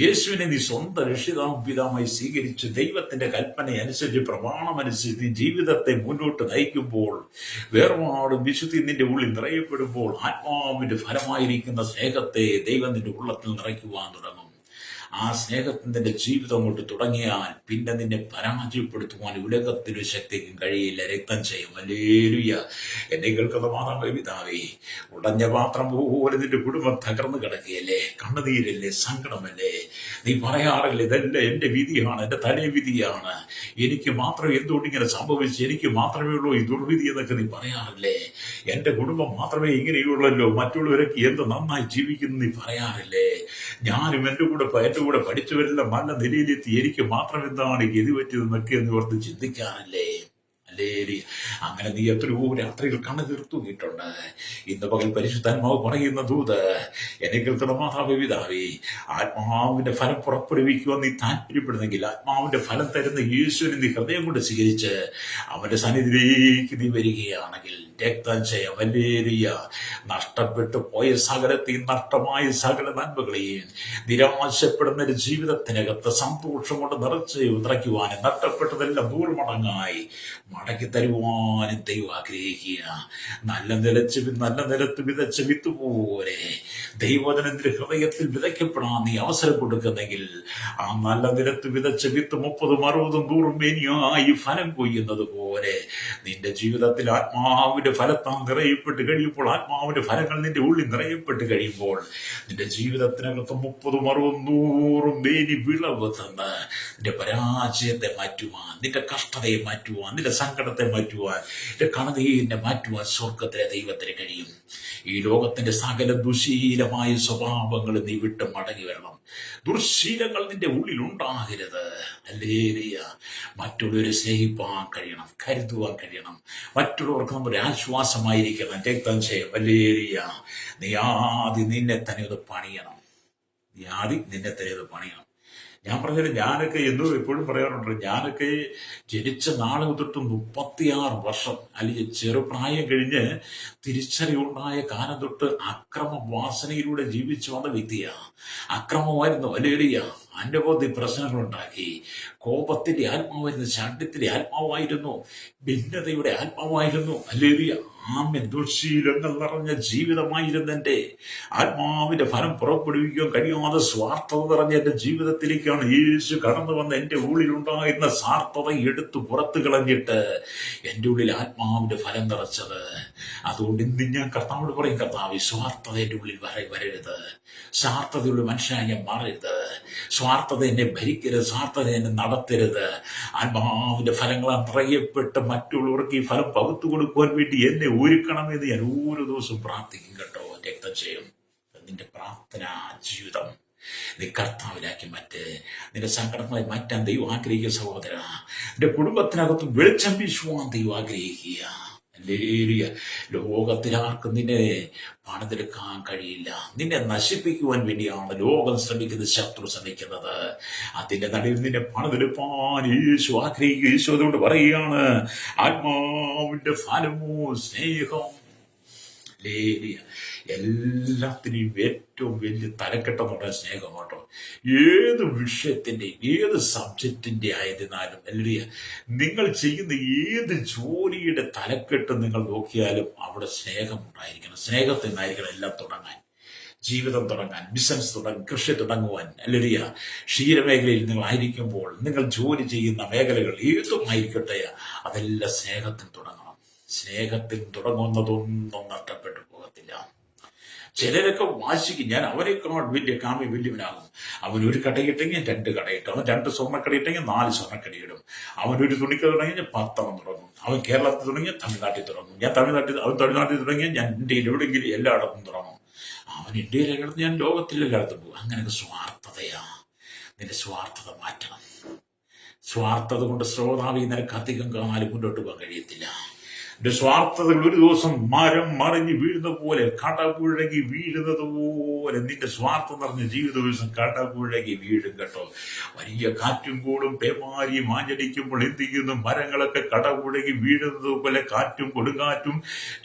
യേശുവിനെ നീ സ്വന്തം രക്ഷിതാവും പിതാവുമായി സ്വീകരിച്ച് ദൈവത്തിന്റെ കൽപ്പന അനുസരിച്ച് പ്രമാണമനുസരിച്ച് നീ ജീവിതത്തെ മുന്നോട്ട് നയിക്കുമ്പോൾ, വേർപാടും വിശുദ്ധി നിന്റെ ഉള്ളിൽ നിറയപ്പെടുമ്പോൾ, ആത്മാവിന്റെ ഫലമായിരിക്കുന്ന സ്നേഹത്തെ ദൈവം നിന്റെ ഉള്ളത്തിൽ നിറയ്ക്കുവാൻ തുടങ്ങും. ആ സ്നേഹത്തിന്റെ ജീവിതം കൊണ്ട് തുടങ്ങിയാൽ പിന്നെ നിന്നെ പരാജയപ്പെടുത്തുവാൻ ഉലകത്തിനു ശക്തിക്കും കഴിയില്ല. രക്തം ചെയ്യും. ഹല്ലേലൂയ. എന്നെ കേൾക്കുന്ന മാതാവേ, പിതാവേ, ഉടഞ്ഞ പാത്രം പോലെ നിന്റെ കുടുംബം തകർന്നു കിടക്കുകയല്ലേ? കണ്ണുനീരല്ലേ? സങ്കടമല്ലേ? നീ പറയാറില്ലേ, ഇതല്ല എന്റെ വിധിയാണ്, എന്റെ തലേ വിധിയാണ്, എനിക്ക് മാത്രം എന്തുകൊണ്ട് ഇങ്ങനെ സംഭവിച്ചു, എനിക്ക് മാത്രമേ ഉള്ളൂ ഈ ദുർവിധി എന്നൊക്കെ നീ പറയാറില്ലേ? എന്റെ കുടുംബം മാത്രമേ ഇങ്ങനെയുള്ളല്ലോ, മറ്റുള്ളവരൊക്കെ എന്ത് നന്നായി ജീവിക്കുന്നു നീ പറയാറില്ലേ? ഞാനും എന്റെ കൂടെ പഠിച്ചവരെല്ലാം നല്ല നിലയിലെത്തി, എനിക്ക് മാത്രം എന്താണ് ഗതി പറ്റിയതെന്നൊക്കെ എന്ന് ഓർത്ത് ചിന്തിക്കാറില്ലേ? ഹല്ലേലൂയ. അങ്ങനെ നീ എത്രയോ രാത്രികൾ കണ്ണു തീർത്തുകിട്ടുണ്ട്. ഇന്ന് പകൽ പരിശുദ്ധാത്മാവ് പറയുന്ന ദൂത്, എന്നെ കേൾക്കുന്ന മാതാവേ, പിതാവേ, ആത്മാവിന്റെ ഫലം പുറപ്പെടുവിക്കുവാൻ നീ താല്പര്യപ്പെടുന്നെങ്കിൽ, ആത്മാവിന്റെ ഫലം തരുന്ന യേശുവിനെ നീ ഹൃദയം കൊണ്ട് സ്വീകരിച്ച് അവന്റെ സന്നിധിയിലേക്ക് നീ വരികയാണെങ്കിൽ രക്തം ചെയ്യാം. ഹല്ലേലൂയ. നഷ്ടപ്പെട്ടു പോയ സകലത്തെയും, നഷ്ടമായ സകല നന്മകളെയും, നിരാശപ്പെടുന്ന ഒരു ജീവിതത്തിനകത്ത് സന്തോഷം കൊണ്ട് നിറയ്ക്കുവാനും, നഷ്ടപ്പെട്ടതെല്ലാം 100 മടങ്ങായി മടക്കി തരുവാനും ദൈവം ആഗ്രഹിക്കുക. നല്ല നിലത്ത് വിതച്ച വിത്ത് പോലെ ദൈവവചനത്തിന്റെ ഹൃദയത്തിൽ വിതയ്ക്കപ്പെടാൻ നീ അവസരം കൊടുക്കുന്നെങ്കിൽ, ആ നല്ല നിലത്ത് വിതച്ച വിത്ത് 30, 60, 100 മേനിയായി ഫലം കൊയ്യുന്നത് പോലെ നിന്റെ ജീവിതത്തിൽ ആത്മാവിന്റെ ഫലത്താൽ നിറയപ്പെട്ട് കഴിയുമ്പോൾ, ആത്മാവിന്റെ ഫലങ്ങൾ നിന്റെ ഉള്ളിൽ നിറയപ്പെട്ട് കഴിയുമ്പോൾ, നിന്റെ ജീവിതത്തിനകത്ത് 30, 60, 100 മേനി വിളവ് തന്ന് നിന്റെ പരാജയത്തെ മാറ്റുവാൻ, നിന്റെ കഷ്ടതയെ മാറ്റുവാൻ, നിന്റെ സങ്കടത്തെ മാറ്റുവാൻ, നിന്റെ കണതയെ മാറ്റുവാൻ സ്വർഗത്തിലെ ദൈവത്തിന് കഴിയും. ഈ ലോകത്തിന്റെ സകല ദുശീലമായ സ്വഭാവങ്ങൾ നീ വിട്ട് മടങ്ങി വരണം. ദുർശീലങ്ങൾ നിന്റെ ഉള്ളിൽ ഉണ്ടാകരുത്. ഹല്ലേലൂയ. മറ്റുള്ളവരെ സ്നേഹിപ്പാൻ കഴിയണം, കരുതുവാൻ കഴിയണം, മറ്റുള്ളവർക്ക് നമ്മുടെ ആശ്വാസമായിരിക്കണം. രക്തം ചെയ്യും. ഹല്ലേലൂയ. നീ ആദ്യം നിന്നെ തന്നെ ഒന്ന് പണിയണം. ഞാൻ പറഞ്ഞത്, ഞാനൊക്കെ എപ്പോഴും പറയാറുണ്ട്, ഞാനൊക്കെ ജനിച്ച നാളെ തൊട്ട് 36 വർഷം അല്ലെങ്കിൽ ചെറുപ്രായം കഴിഞ്ഞ് തിരിച്ചറിവുണ്ടായ കാലം തൊട്ട് അക്രമ വാസനയിലൂടെ ജീവിച്ചു വന്ന വ്യക്തിയാണ്. അക്രമമായിരുന്നു. ഹല്ലേലൂയ. അനവധി പ്രശ്നങ്ങളുണ്ടാക്കി. കോപത്തിന്റെ ആത്മാവായിരുന്നു, ശാഠ്യത്തിന്റെ ആത്മാവായിരുന്നു, ഭിന്നതയുടെ ആത്മാവായിരുന്നു. ഹല്ലേലൂയ. ആമേൻ. ദുശ്ശീലങ്ങൾ നിറഞ്ഞ ജീവിതമായിരുന്നു എൻ്റെ. ആത്മാവിന്റെ ഫലം പുറപ്പെടുവിക്കാൻ കഴിയാതെ സ്വാർത്ഥത നിറഞ്ഞ എന്റെ ജീവിതത്തിലേക്കാണ് യേശു കടന്നു വന്ന് എൻ്റെ ഉള്ളിലുണ്ടായിരുന്ന സ്വാർത്ഥത എടുത്തു പുറത്തു കളഞ്ഞിട്ട് എൻ്റെ ഉള്ളിൽ ആത്മാവിന്റെ ഫലം നിറച്ചത്. അതുകൊണ്ട് ഇന്ന് ഞാൻ കർത്താവോട് പറയും, കർത്താവ്, സ്വാർത്ഥത എൻ്റെ ഉള്ളിൽ വരരുത്. സ്വാർത്ഥതയുള്ള മനുഷ്യനായി ഞാൻ മാറരുത്. സ്വാർത്ഥത എന്നെ ഭരിക്കരുത്. സ്വാർത്ഥത എന്നെ നടത്തരുത്. ആത്മാവിന്റെ ഫലങ്ങളാൽ നിറയപ്പെട്ട് മറ്റുള്ളവർക്ക് ഈ ഫലം പകുത്തു കൊടുക്കുവാൻ വേണ്ടി എന്നെ ഒരുക്കണമെന്ന് ഞാൻ ഓരോ ദിവസവും പ്രാർത്ഥിക്കും. കേട്ടോ? രക്തം ചെയ്യും. നിന്റെ പ്രാർത്ഥനാ ജീവിതം നീ കർത്താവിലാക്കി നിന്റെ സങ്കടങ്ങളെ മാറ്റാൻ ദൈവം ആഗ്രഹിക്കുക. സഹോദര, നിന്റെ കുടുംബത്തിനകത്ത് വെളിച്ചം വീശുവാൻ ദൈവം ആഗ്രഹിക്കുക. ഹല്ലേലൂയ. ലോകത്തിലാർക്കും നിന്നെ പണിതെടുക്കാൻ കഴിയില്ല. നിന്നെ നശിപ്പിക്കുവാൻ വേണ്ടിയാണ് ലോകം ശ്രമിക്കുന്നത്, ശത്രു ശ്രമിക്കുന്നത്. അതിന്റെ നടുവിൽ നിന്നെ പണിതെടുപ്പാൻ യേശു ആഗ്രഹിക്കുക. യേശു അതുകൊണ്ട് പറയുകയാണ്, ആത്മാവിന്റെ ഫലമോ സ്നേഹം. എല്ലാത്തിനെയും ഏറ്റവും വലിയ തലക്കെട്ടെന്ന് പറഞ്ഞ സ്നേഹം. കേട്ടോ? ഏത് വിഷയത്തിന്റെയും ഏത് സബ്ജക്റ്റിന്റെ ആയതിനാലും, അല്ലെങ്കിൽ നിങ്ങൾ ചെയ്യുന്ന ഏത് ജോലിയുടെ തലക്കെട്ട് നിങ്ങൾ നോക്കിയാലും അവിടെ സ്നേഹം ഉണ്ടായിരിക്കണം. സ്നേഹത്തിൽ നിന്നായിരിക്കണം എല്ലാം തുടങ്ങാൻ. ജീവിതം തുടങ്ങാൻ, ബിസിനസ് തുടങ്ങാൻ, കൃഷി തുടങ്ങുവാൻ. അല്ലെങ്കിൽ ക്ഷീരമേഖലയിൽ നിങ്ങൾ ആയിരിക്കുമ്പോൾ, നിങ്ങൾ ജോലി ചെയ്യുന്ന മേഖലകൾ ഏതുമായിരിക്കട്ടെ, അതെല്ലാം സ്നേഹത്തിൽ തുടങ്ങണം. സ്നേഹത്തിൽ തുടങ്ങുന്നതൊന്നും നഷ്ടപ്പെട്ടു പോകത്തില്ല. ചിലരൊക്കെ വാശിക്കും, ഞാൻ അവരെക്കാൾ വലിയവനാകും. അവൻ ഒരു കടയിട്ടെങ്കിൽ 2 കടയിട്ടും, അവൻ 2 സ്വർണ്ണക്കടയിട്ടെങ്കിൽ 4 സ്വർണ്ണക്കടയിടും. അവൻ ഒരു തുണിക്കട തുടങ്ങിയാൽ 10 തുടങ്ങും. അവൻ കേരളത്തിൽ തുടങ്ങിയാൽ തമിഴ്നാട്ടിൽ തുടങ്ങും. അവൻ തമിഴ്നാട്ടിൽ തുടങ്ങിയാൽ ഞാൻ ഇന്ത്യയിൽ എവിടെയെങ്കിലും എല്ലായിടത്തും തുടങ്ങും. അവൻ ഇന്ത്യയിൽ എല്ലായിടത്തും, ഞാൻ ലോകത്തിൽ എല്ലായിടത്തും പോകും. അങ്ങനെയൊക്കെ സ്വാർത്ഥതയാ. നിന്റെ സ്വാർത്ഥത മാറ്റണം. സ്വാർത്ഥത കൊണ്ട് ശ്രോതാവി നിനക്ക് അധികം കാലം മുന്നോട്ട് പോകാൻ കഴിയത്തില്ല. എന്റെ സ്വാർത്ഥതകൾ ഒരു ദിവസം മരം മറിഞ്ഞ് വീഴുന്ന പോലെ, കടപുഴകി വീഴുന്നത് പോലെ നിന്റെ സ്വാർത്ഥം നിറഞ്ഞ ജീവിത ദിവസം കടപുഴകി വീഴും കേട്ടോ. വലിയ കാറ്റും കൂടും പേമാരിയും ആഞ്ഞടിക്കുമ്പോൾ എന്ത് ചെയ്യുന്നു? മരങ്ങളൊക്കെ കടപുഴകി വീഴുന്നത് പോലെ കാറ്റും കൊടുങ്കാറ്റും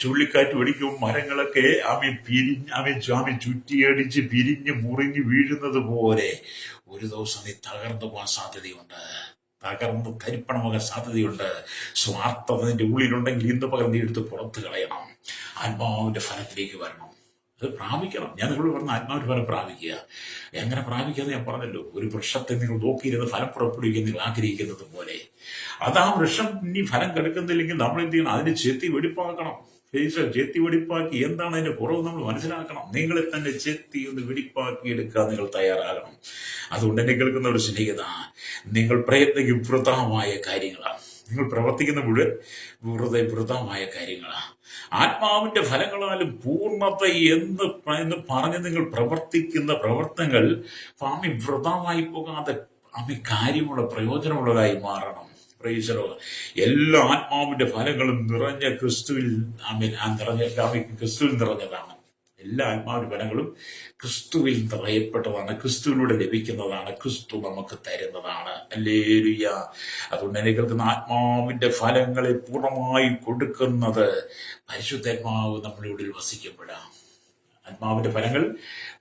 ചുഴലിക്കാറ്റും അടിക്കും. മരങ്ങളൊക്കെ ആമി ചുറ്റിയടിച്ച് പിരിഞ്ഞ് മുറിഞ്ഞ് വീഴുന്നത് പോലെ ഒരു ദിവസം നീ തകർന്നു പോകാൻ സാധ്യതയുണ്ട്, തകർന്ന് തരിപ്പണമാകാൻ സാധ്യതയുണ്ട്. സ്വാർത്ഥത നിന്റെ ഉള്ളിലുണ്ടെങ്കിൽ ഇന്ന് പകരം നീ എടുത്ത് പുറത്ത് കളയണം. ആത്മാവിന്റെ ഫലത്തിലേക്ക് വരണം, അത് പ്രാപിക്കണം. ഞാൻ നിങ്ങളോട് പറഞ്ഞ ആത്മാവിന്റെ ഫലം പ്രാപിക്കുക. എങ്ങനെ പ്രാപിക്കാന്ന് ഞാൻ പറഞ്ഞല്ലോ. ഒരു വൃക്ഷത്തെ നിങ്ങൾ നോക്കിയിരുന്ന് ഫലം പുറപ്പെടുവിക്കാൻ നിങ്ങൾ ആഗ്രഹിക്കുന്നത് പോലെ, അത് ആ വൃക്ഷം ഇനി ഫലം കെടുക്കുന്നില്ലെങ്കിൽ നമ്മൾ എന്ത് ചെയ്യണം? അതിന് ചെത്തി വെടിപ്പാക്കണം. ചെത്തി വെടിപ്പാക്കി എന്താണ് അതിന്റെ കുറവ് നമ്മൾ മനസ്സിലാക്കണം. നിങ്ങളെ തന്നെ ചെത്തി ഒന്ന് വെടിപ്പാക്കി എടുക്കാൻ നിങ്ങൾ തയ്യാറാകണം. അതുകൊണ്ട് എന്നെ കേൾക്കുന്ന ഒരു സ്നേഹിത, നിങ്ങൾ പ്രയത്നിക്കും വൃഥമായ കാര്യങ്ങളാണ്, നിങ്ങൾ പ്രവർത്തിക്കുന്ന മുഴുവൻ വൃഥമായ കാര്യങ്ങളാണ്. ആത്മാവിന്റെ ഫലങ്ങളാലും പൂർണ്ണത എന്ന് പറഞ്ഞ് നിങ്ങൾ പ്രവർത്തിക്കുന്ന പ്രവർത്തനങ്ങൾ വൃഥമായി പോകാതെ കാര്യമുള്ള പ്രയോജനമുള്ളതായി മാറണം. പ്രൈസലോ. എല്ലാ ആത്മാവിന്റെ ഫലങ്ങളും നിറഞ്ഞ ക്രിസ്തുവിൽ ക്രിസ്തുവിൽ നിറഞ്ഞതാണ്. എല്ലാ ആത്മാവിന്റെ ഫലങ്ങളും ക്രിസ്തുവിൽ നിറയപ്പെട്ടതാണ്, ക്രിസ്തുവിലൂടെ ലഭിക്കുന്നതാണ്, ക്രിസ്തു നമുക്ക് തരുന്നതാണ്. ഹല്ലേലൂയ. അതുകൊണ്ട് എന്നെ കേൾക്കുന്ന ആത്മാവിന്റെ ഫലങ്ങളെ പൂർണ്ണമായി കൊടുക്കുന്നത് പരിശുദ്ധാത്മാവ് നമ്മുടെ ഉള്ളിൽ വസിക്കുമ്പോഴാണ്. ആത്മാവിന്റെ ഫലങ്ങൾ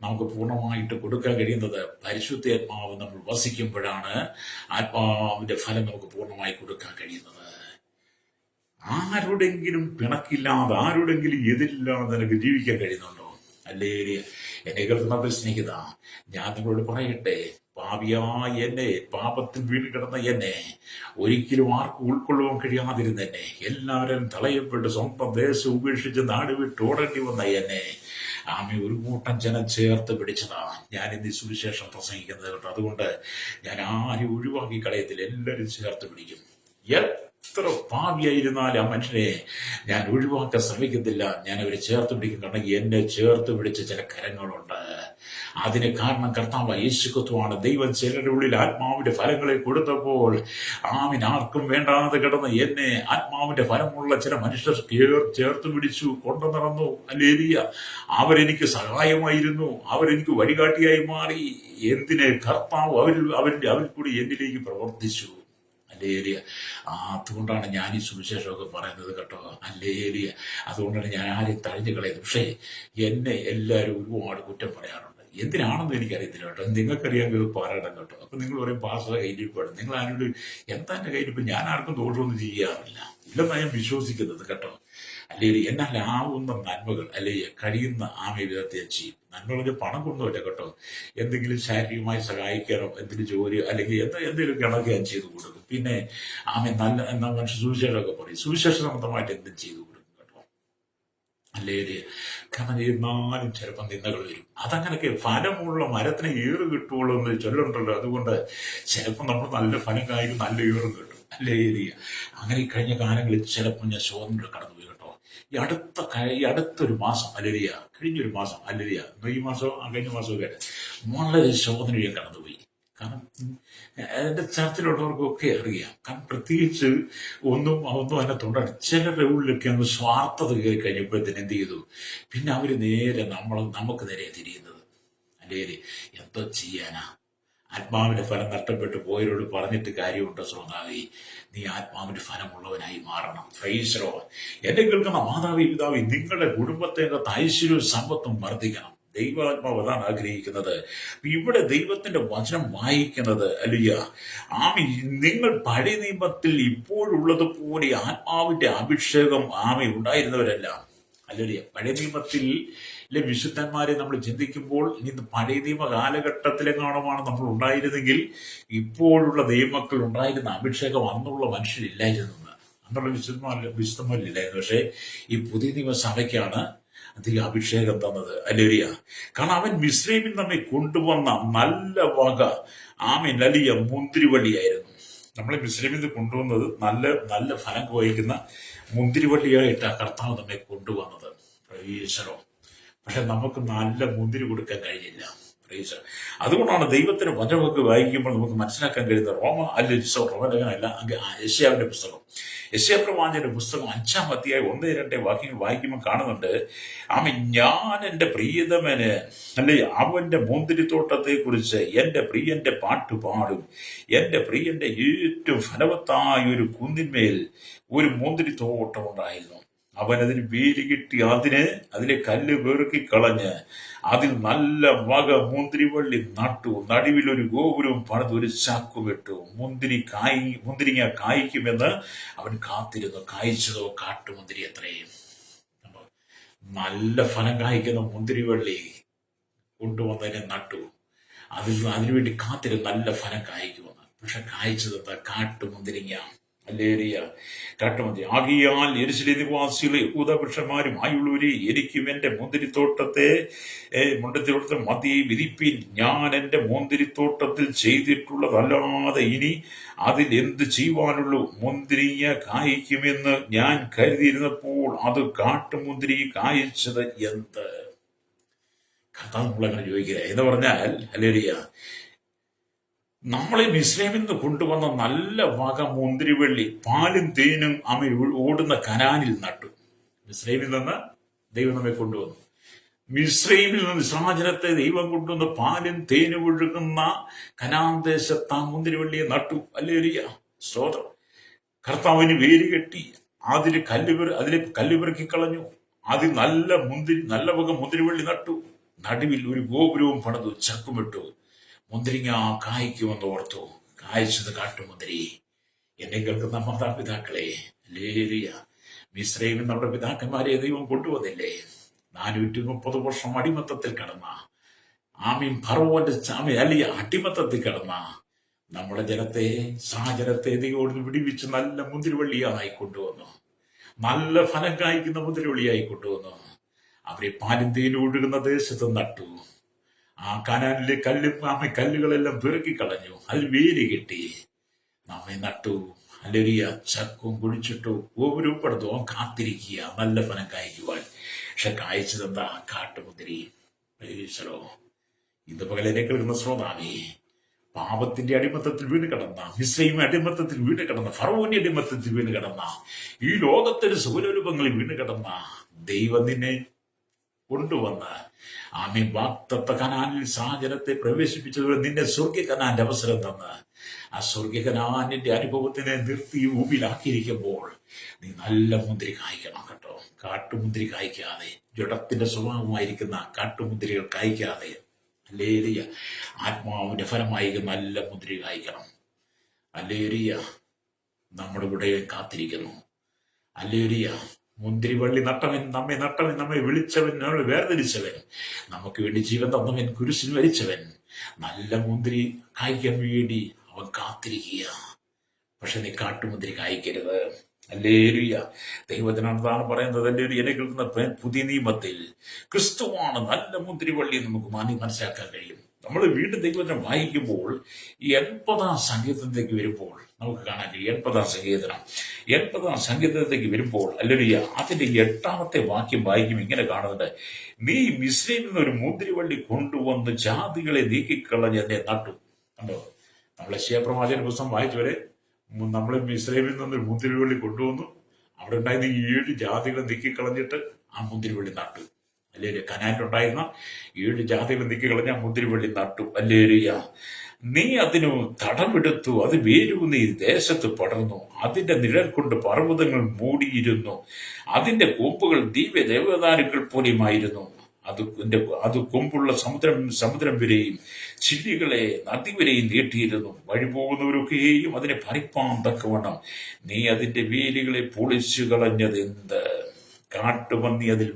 നമുക്ക് പൂർണ്ണമായിട്ട് കൊടുക്കാൻ കഴിയുന്നത് പരിശുദ്ധാത്മാവ് നമ്മൾ വസിക്കുമ്പോഴാണ്. ആത്മാവിന്റെ ഫലം നമുക്ക് പൂർണ്ണമായി കൊടുക്കാൻ കഴിയുന്നത്. ആരുടെങ്കിലും പിണക്കില്ലാതെ, ആരുടെങ്കിലും എതിരില്ലാതെ നിനക്ക് ജീവിക്കാൻ കഴിയുന്നുണ്ടോ? അല്ലേ? എന്നെ കേൾക്കുന്ന സ്നേഹിത, ഞാൻ നിങ്ങളോട് പറയട്ടെ, പാപിയായ എന്നെ, പാപത്തിൽ വീണ് കിടന്ന എന്നെ, ഒരിക്കലും ആർക്കും ഉൾക്കൊള്ളുവാൻ കഴിയാതിരുന്ന എന്നെ, എല്ലാവരും തളയപ്പെട്ട് സ്വന്തം ദേശം ഉപേക്ഷിച്ച് നാട് വിട്ട് ഓടേണ്ടി വന്ന എന്നെ ഒരു കൂട്ടം ജനം ചേർത്ത് പിടിച്ചതാണ് ഞാൻ ഇന്ന് സുവിശേഷം പ്രസംഗിക്കുന്നത് കേട്ടോ. അതുകൊണ്ട് ഞാൻ ആരും ഒഴിവാക്കി കളയത്തില്ല, എല്ലാവരും ചേർത്ത് പിടിക്കും. എത്ര പാപിയായിരുന്നാലും ആ മനുഷ്യനെ ഞാൻ ഒഴിവാക്കാൻ ശ്രമിക്കത്തില്ല, ഞാൻ അവരെ ചേർത്ത് പിടിക്കും. കാരണം എന്നെ ചേർത്ത് പിടിച്ച ചില കരങ്ങളുണ്ട്. അതിന് കാരണം കർത്താവ് യേശുക്രിസ്തുവാണ്. ദൈവം ചിലരുടെ ഉള്ളിൽ ആത്മാവിന്റെ ഫലങ്ങളെ കൊടുത്തപ്പോൾ ആർക്കും വേണ്ടാതെ കിടന്ന് എന്നെ ആത്മാവിന്റെ ഫലമുള്ള ചില മനുഷ്യർ ചേർത്ത് പിടിച്ചു കൊണ്ടു നടന്നു. ഹല്ലേലൂയ. അവരെനിക്ക് സഹായമായിരുന്നു, അവരെനിക്ക് വഴികാട്ടിയായി മാറി. എന്തിനെ? കർത്താവ് അവരിൽ കൂടി എന്നിലേക്ക് പ്രവർത്തിച്ചു. ഹല്ലേലൂയ. അതുകൊണ്ടാണ് ഞാൻ ഈ സുവിശേഷമൊക്കെ പറയുന്നത് കേട്ടോ. ഹല്ലേലൂയ. അതുകൊണ്ടാണ് ഞാൻ ആരെയും തഴഞ്ഞു കളയുന്നത്. പക്ഷേ എന്നെ എല്ലാവരും ഒരുപാട് കുറ്റം പറയാറുണ്ട്. എന്തിനാണെന്ന് എനിക്കറിയത്തില്ല കേട്ടോ. നിങ്ങൾക്കറിയാമെങ്കിൽ ഇത് പറയണം കേട്ടോ. അപ്പൊ നിങ്ങൾ പറയും പാസ്റ്റർ കയ്യിലിപ്പാണ്, നിങ്ങൾ ആരോട് എന്താ എൻ്റെ കയ്യിലിപ്പം? ഞാൻ ആർക്കും ദോഷമൊന്നും ചെയ്യാറില്ല, ഇല്ലെന്നാണ് ഞാൻ വിശ്വസിക്കുന്നത് കേട്ടോ. അല്ലെങ്കിൽ എന്നാൽ ആവുന്ന നന്മകൾ അല്ലെങ്കിൽ കഴിയുന്ന വിധത്തെ ചെയ്യും. നന്മകളൊക്കെ പണം കൊണ്ടുപോട്ടെ കേട്ടോ. എന്തെങ്കിലും ശാരീരികമായി സഹായിക്കാനോ, എന്തെങ്കിലും ജോലിയോ അല്ലെങ്കിൽ എന്തെങ്കിലും കണക്ക് ഞാൻ ചെയ്തു കൊടുക്കും. പിന്നെ നല്ല മനുഷ്യ സുവിശേഷമൊക്കെ പറയും, സുവിശേഷ സംബന്ധമായിട്ട് എന്തും ചെയ്തു കൊടുക്കും കേട്ടോ. അല്ലെങ്കിൽ കാരണം എന്നാലും ചിലപ്പോൾ നിന്ദകൾ വരും. അതങ്ങനെയൊക്കെ ഫലമുള്ള മരത്തിന് ഏറ് കിട്ടുള്ളൂ എന്ന് ചൊല്ലുണ്ടല്ലോ. അതുകൊണ്ട് ചിലപ്പോൾ നമ്മൾ നല്ല ഫലം കായ്ക്കും, നല്ല ഏറും കിട്ടും. അല്ലേ? അങ്ങനെ കഴിഞ്ഞ കാലങ്ങളിൽ ചിലപ്പോൾ ഞാൻ ശോധനകൾ കടന്നുപോയി കേട്ടോ. ഈ അടുത്തൊരു മാസം അല്ലരിയ, കഴിഞ്ഞൊരു മാസം അല്ലരിയ, ഈ മാസം കഴിഞ്ഞ മാസമൊക്കെ വളരെ ശോധന ഞാൻ കടന്നുപോയി. കാരണം എൻ്റെ ചർച്ചിലുള്ളവർക്കൊക്കെ അറിയാം. കാരണം പ്രത്യേകിച്ച് ഒന്നും അതിനെ തുടർന്ന് ചിലരുടെ ഉള്ളിലൊക്കെ അങ്ങ് സ്വാർത്ഥത കയറി കഴിഞ്ഞപ്പോഴത്തേന് എന്ത് ചെയ്തു? പിന്നെ അവര് നേരെ നമുക്ക് നേരെ തിരിയുന്നത്. അല്ലേ? എന്തോ ചെയ്യാനാ? ആത്മാവിന്റെ ഫലം നഷ്ടപ്പെട്ടു പോയവരോട് പറഞ്ഞിട്ട് കാര്യമുണ്ടോ? ശ്രോതാവി, നീ ആത്മാവിന്റെ ഫലമുള്ളവനായി മാറണം. പ്രൈസലോ. എന്നെ കേൾക്കുന്ന മാതാവി പിതാവി, നിങ്ങളുടെ കുടുംബത്തെ ഐശ്വര്യവും സമ്പത്തും വർദ്ധിക്കണം. ദൈവാത്മാവ് അതാണ് ആഗ്രഹിക്കുന്നത്. ഇവിടെ ദൈവത്തിന്റെ വചനം വായിക്കുന്നത് അല്ലയ്യ നിങ്ങൾ പഴയ നിയമത്തിൽ ഇപ്പോഴുള്ളതുപോലെ ആത്മാവിന്റെ അഭിഷേകം ഉണ്ടായിരുന്നവരല്ല. അല്ലയ്യ പഴയ നിയമത്തിൽ വിശുദ്ധന്മാരെ നമ്മൾ ചിന്തിക്കുമ്പോൾ ഇന്ന് പഴയ നിയമ കാലഘട്ടത്തിലെങ്ങാണമാണ് നമ്മൾ ഉണ്ടായിരുന്നെങ്കിൽ ഇപ്പോഴുള്ള ദൈവമക്കൾ ഉണ്ടായിരുന്ന അഭിഷേകം അന്നുള്ള മനുഷ്യരില്ലായിരുന്നു, അന്നുള്ള വിശുദ്ധന്മാരില്ലായിരുന്നു. പക്ഷേ ഈ പുതിയ നിയമസഭയ്ക്കാണ് അധികം അഭിഷേകം തന്നത്. അല്ലേരിയ. കാരണം അവൻ മിസ്രൈമിൽ നമ്മെ കൊണ്ടുവന്ന നല്ല വക വലിയ മുന്തിരിവള്ളിയായിരുന്നു. നമ്മളെ മിസ്രൈമിൽ നിന്ന് കൊണ്ടുവന്നത് നല്ല ഫലം വഹിക്കുന്ന മുന്തിരിവള്ളിയായിട്ടാണ് കർത്താവ് നമ്മെ കൊണ്ടുവന്നത്. ഈശ്വരോ. പക്ഷെ നമുക്ക് നല്ല മുന്തിരി കൊടുക്കാൻ കഴിഞ്ഞില്ല. പ്രൈസ്. അതുകൊണ്ടാണ് ദൈവത്തിന്റെ വചനമൊക്കെ വായിക്കുമ്പോൾ നമുക്ക് മനസ്സിലാക്കാൻ കഴിയുന്നത് റോമലേഖനമല്ല, യെശയ്യാവിന്റെ പുസ്തകം, യെശയ്യാപ്രവാചകന്റെ പുസ്തകം 5-ാം അധ്യായം 1-2 വാക്യങ്ങൾ വായിക്കുമ്പോൾ കാണുന്നുണ്ട്. ഞാൻ എൻ്റെ പ്രിയതമന് അല്ലെ അവന്റെ മുന്തിരിത്തോട്ടത്തെ കുറിച്ച് എൻ്റെ പ്രിയന്റെ പാട്ട് പാടും. എൻ്റെ പ്രിയന്റെ ഏറ്റവും ഫലവത്തായ ഒരു കുന്നിന്മേൽ ഒരു മുന്തിരിത്തോട്ടം ഉണ്ടായിരുന്നു. അവൻ അതിന് വേലി കിട്ടി അതിലെ കല്ല് പെറുക്കി കളഞ്ഞ് അതിൽ നല്ല വക മുന്തിരിവള്ളി നട്ടു. നടുവിൽ ഒരു ഗോപുരവും പണിത് ഒരു ചാക്കുമിട്ടു. മുന്തിരിങ്ങ കായ്ക്കുമെന്ന് അവൻ കാത്തിരുന്നു. കായ്ച്ചതോ കാട്ടുമുന്തിരി അത്രയും. നല്ല ഫലം കായ്ക്കുന്ന മുന്തിരിവള്ളി കൊണ്ടുവന്നതിനെ നട്ടു. അതിനുവേണ്ടി കാത്തിരുന്ന് നല്ല ഫലം കായ്ക്കുമെന്ന്. പക്ഷെ കായ്ച്ചത് എന്താ? കാട്ടുമുന്തിരിങ്ങ. ഹല്ലേലൂയ. കാട്ടുമുന്തിരി. ആകയാൽ യെരൂശലേം നിവാസികളെ യഹൂദപുരുഷന്മാരും ആയുള്ളവരെ, എനിക്കും എന്റെ മുന്തിരിത്തോട്ടത്തെ മതിയെ വിധിപ്പിൻ. ഞാൻ എന്റെ മുന്തിരിത്തോട്ടത്തിൽ ചെയ്തിട്ടുള്ളതല്ലാതെ ഇനി അതിൽ എന്ത് ചെയ്യുവാനുള്ളൂ? മുന്തിരിങ്ങ കായ്ക്കുമെന്ന് ഞാൻ കരുതിയിരുന്നപ്പോൾ അത് കാട്ടുമുന്തിരി കായ്ച്ചത് എന്ത്? കർത്താവ് നമ്മളങ്ങനെ ചോദിക്കുക എന്ന് പറഞ്ഞാൽ, ഹല്ലേലൂയ, നമ്മളെ മിസ്രൈമിൽ നിന്ന് കൊണ്ടുവന്ന നല്ല വക മുന്തിരിവള്ളി പാലും തേനും ഓടുന്ന കനാനിൽ നട്ടു. മിസ്രൈമിൽ നിന്ന് ദൈവം നമ്മെ കൊണ്ടുവന്നു. മിസ്രൈമിൽ നിന്ന് ഇസ്രായേലത്തെ ദൈവം കൊണ്ടുവന്ന് പാലും തേനും ഒഴുകുന്ന കനാൻ ദേശത്ത് ആ മുന്തിരിവള്ളിയെ നട്ടു. ഹല്ലേലൂയ, സ്തോത്രം. കർത്താവിന് വേര് കെട്ടി അതിലെ കല്ല് പെറുക്കി കളഞ്ഞു. അതിൽ നല്ല വക മുന്തിരിവള്ളി നട്ടു. നടുവിൽ ഒരു ഗോപുരവും പണിതു, ചക്കുമിട്ടു. മുന്തിരിങ്ങ കായ്ക്കുമെന്ന് ഓർത്തു. കായ്ച്ചത് കാട്ടുമുന്തിരി. എന്നെ കേൾക്കുന്ന മാതാപിതാക്കളെ, ഹല്ലേലൂയ, മിസ്രൈമിൽ നമ്മുടെ പിതാക്കന്മാരെ ദൈവം കൊണ്ടുവന്നില്ലേ? 430 വർഷം അടിമത്തത്തിൽ കിടന്ന ഫറവോന്റെ അടിമത്തത്തിൽ കിടന്ന നമ്മുടെ സഹജനത്തെ ദൈവം വിടിവിച്ച് നല്ല മുന്തിരിവള്ളിയായി കൊണ്ടുവന്നു. നല്ല ഫലം കായ്ക്കുന്ന മുന്തിരിവള്ളിയായി കൊണ്ടുവന്നു. അവരെ പാലും തേനും ഒഴുകുന്ന ദേശത്ത് നട്ടു. ആ കനാലിലെ കല്ലുകളെല്ലാം പെറുക്കി കളഞ്ഞു. അതിൽ വേലി കെട്ടി നമ്മെ നട്ടു. ഹല്ലേലൂയ. ചക്കും കുഴിച്ചിട്ടു, ഗോപുരവും പടുത്തു. അവൻ കാത്തിരിക്കുക നല്ല ഫലം കായ്ക്കുവാൻ. പക്ഷെ കായ്ച്ചതെന്താ? കാട്ടുമുന്തിരി. ഇന്ന് പകലിനെ കേൾക്കുന്ന ശ്രോതാവേ, പാപത്തിന്റെ അടിമത്തത്തിൽ വീണ് കിടന്ന, മിസ്രൈം അടിമത്തത്തിൽ വീണ് കിടന്ന, ഫറവോന്റെ അടിമത്തത്തിൽ വീണ് കിടന്ന, ഈ ലോകത്തിന്റെ സുഖരൂപങ്ങളിൽ വീണ് കിടന്ന ദൈവം നിന്നെ കൊണ്ടുവന്ന് വാഗ്ദത്ത കനാനിൽ സാഹചര്യത്തെ പ്രവേശിപ്പിച്ചതുപോലെ നിന്നെ സ്വർഗ്ഗ കനാന്റെ അവസരം തന്ന് ആ സ്വർഗ്ഗ കനാനിന്റെ അനുഭവത്തിനെ നിർത്തി ഭൂമിയിലാക്കിയിരിക്കുമ്പോൾ നീ നല്ല മുന്തിരി കായ്ക്കണം കേട്ടോ. കാട്ടുമുന്തിരി കായ്ക്കാതെ, ജഡത്തിന്റെ സ്വഭാവമായിരിക്കുന്ന കാട്ടുമുന്തിരികൾ കായ്ക്കാതെ, ഹല്ലേലൂയ, ആത്മാവിന്റെ ഫലമായി നല്ല മുന്തിരി കായ്ക്കണം. ഹല്ലേലൂയ. നമ്മുടെ ഇവിടെ കാത്തിരിക്കുന്നു. ഹല്ലേലൂയ. മുന്തിരിവള്ളി നമ്മെ വിളിച്ചവൻ, നമ്മളെ വേർതിരിച്ചവൻ, നമുക്ക് വേണ്ടി ജീവൻ തന്നവൻ, കുരിശിൽ മരിച്ചവൻ, നല്ല മുന്തിരി കായ്ക്കാൻ വേണ്ടി അവൻ കാത്തിരിക്കുക. പക്ഷെ നീ കാട്ടുമുന്തിരി കായ്ക്കരുത്. ഹല്ലേലൂയ. ദൈവത്തിനാണ് പറയുന്നത്. ഹല്ലേലൂയ. എന്നെ കേൾക്കുന്ന പുതിയ നിയമത്തിൽ ക്രിസ്തുവാണ് നല്ല മുന്തിരിവള്ളി നമുക്ക് മനസ്സിലാക്കാൻ കഴിയും. നമ്മൾ വീണ്ടും ദൈവത്തിനെ വായിക്കുമ്പോൾ ഈ 80-ാം സങ്കീർത്തനത്തിലേക്ക് വരുമ്പോൾ നമുക്ക് കാണാൻ കഴിയും. 80-ാം സങ്കീർത്തനത്തിലേക്ക് വരുമ്പോൾ, ഹല്ലേലൂയ, അതിന്റെ 8-ാമത്തെ വാക്യം വായിക്കും. ഇങ്ങനെ കാണുന്നുണ്ട്: നീ മിസ്രൈമിൽ നിന്ന് ഒരു മുന്തിരിവള്ളി കൊണ്ടുവന്ന് ജാതികളെ നീക്കിക്കളഞ്ഞ് എന്നെ നട്ടു. കണ്ടോ? നമ്മൾ യെശയ്യാപ്രവാചകന്റെ പുസ്തകം വായിച്ചവരെ, നമ്മൾ മിസ്രൈമിൽ നിന്നൊരു മുന്തിരിവള്ളി കൊണ്ടുവന്നു. അവിടെ ഉണ്ടായിരുന്ന 7 ജാതികളെ നീക്കിക്കളഞ്ഞിട്ട് ആ മുന്തിരിവള്ളി നട്ടു. ഹല്ലേലൂയ. കനാനിലുണ്ടായിരുന്ന 7 ജാതികളെ നീക്കിക്കളഞ്ഞ ആ മുന്തിരിവള്ളി നട്ടു. ഹല്ലേലൂയ. നീ അതിനു തടമെടുത്തു, അത് വേരൂന്നി ദേശത്ത് പടർന്നു. അതിന്റെ നിഴൽ കൊണ്ട് പർവ്വതങ്ങൾ അതിന്റെ കൊമ്പുകൾ ദിവ്യദേവദാരുക്കൾ പോലെയുമായിരുന്നു. അത് കൊമ്പുള്ള സമുദ്രം വരെയും ചില്ലികളെ നദി വരെയും നീട്ടിയിരുന്നു. വഴിപോകുന്നവരൊക്കെയും അതിനെ പറിപ്പാൻ തക്കവണ്ണം നീ അതിന്റെ വേലികളെ പൊളിച്ചു കളഞ്ഞത് എന്ത്? കാട്ടുപന്നി അതിൽ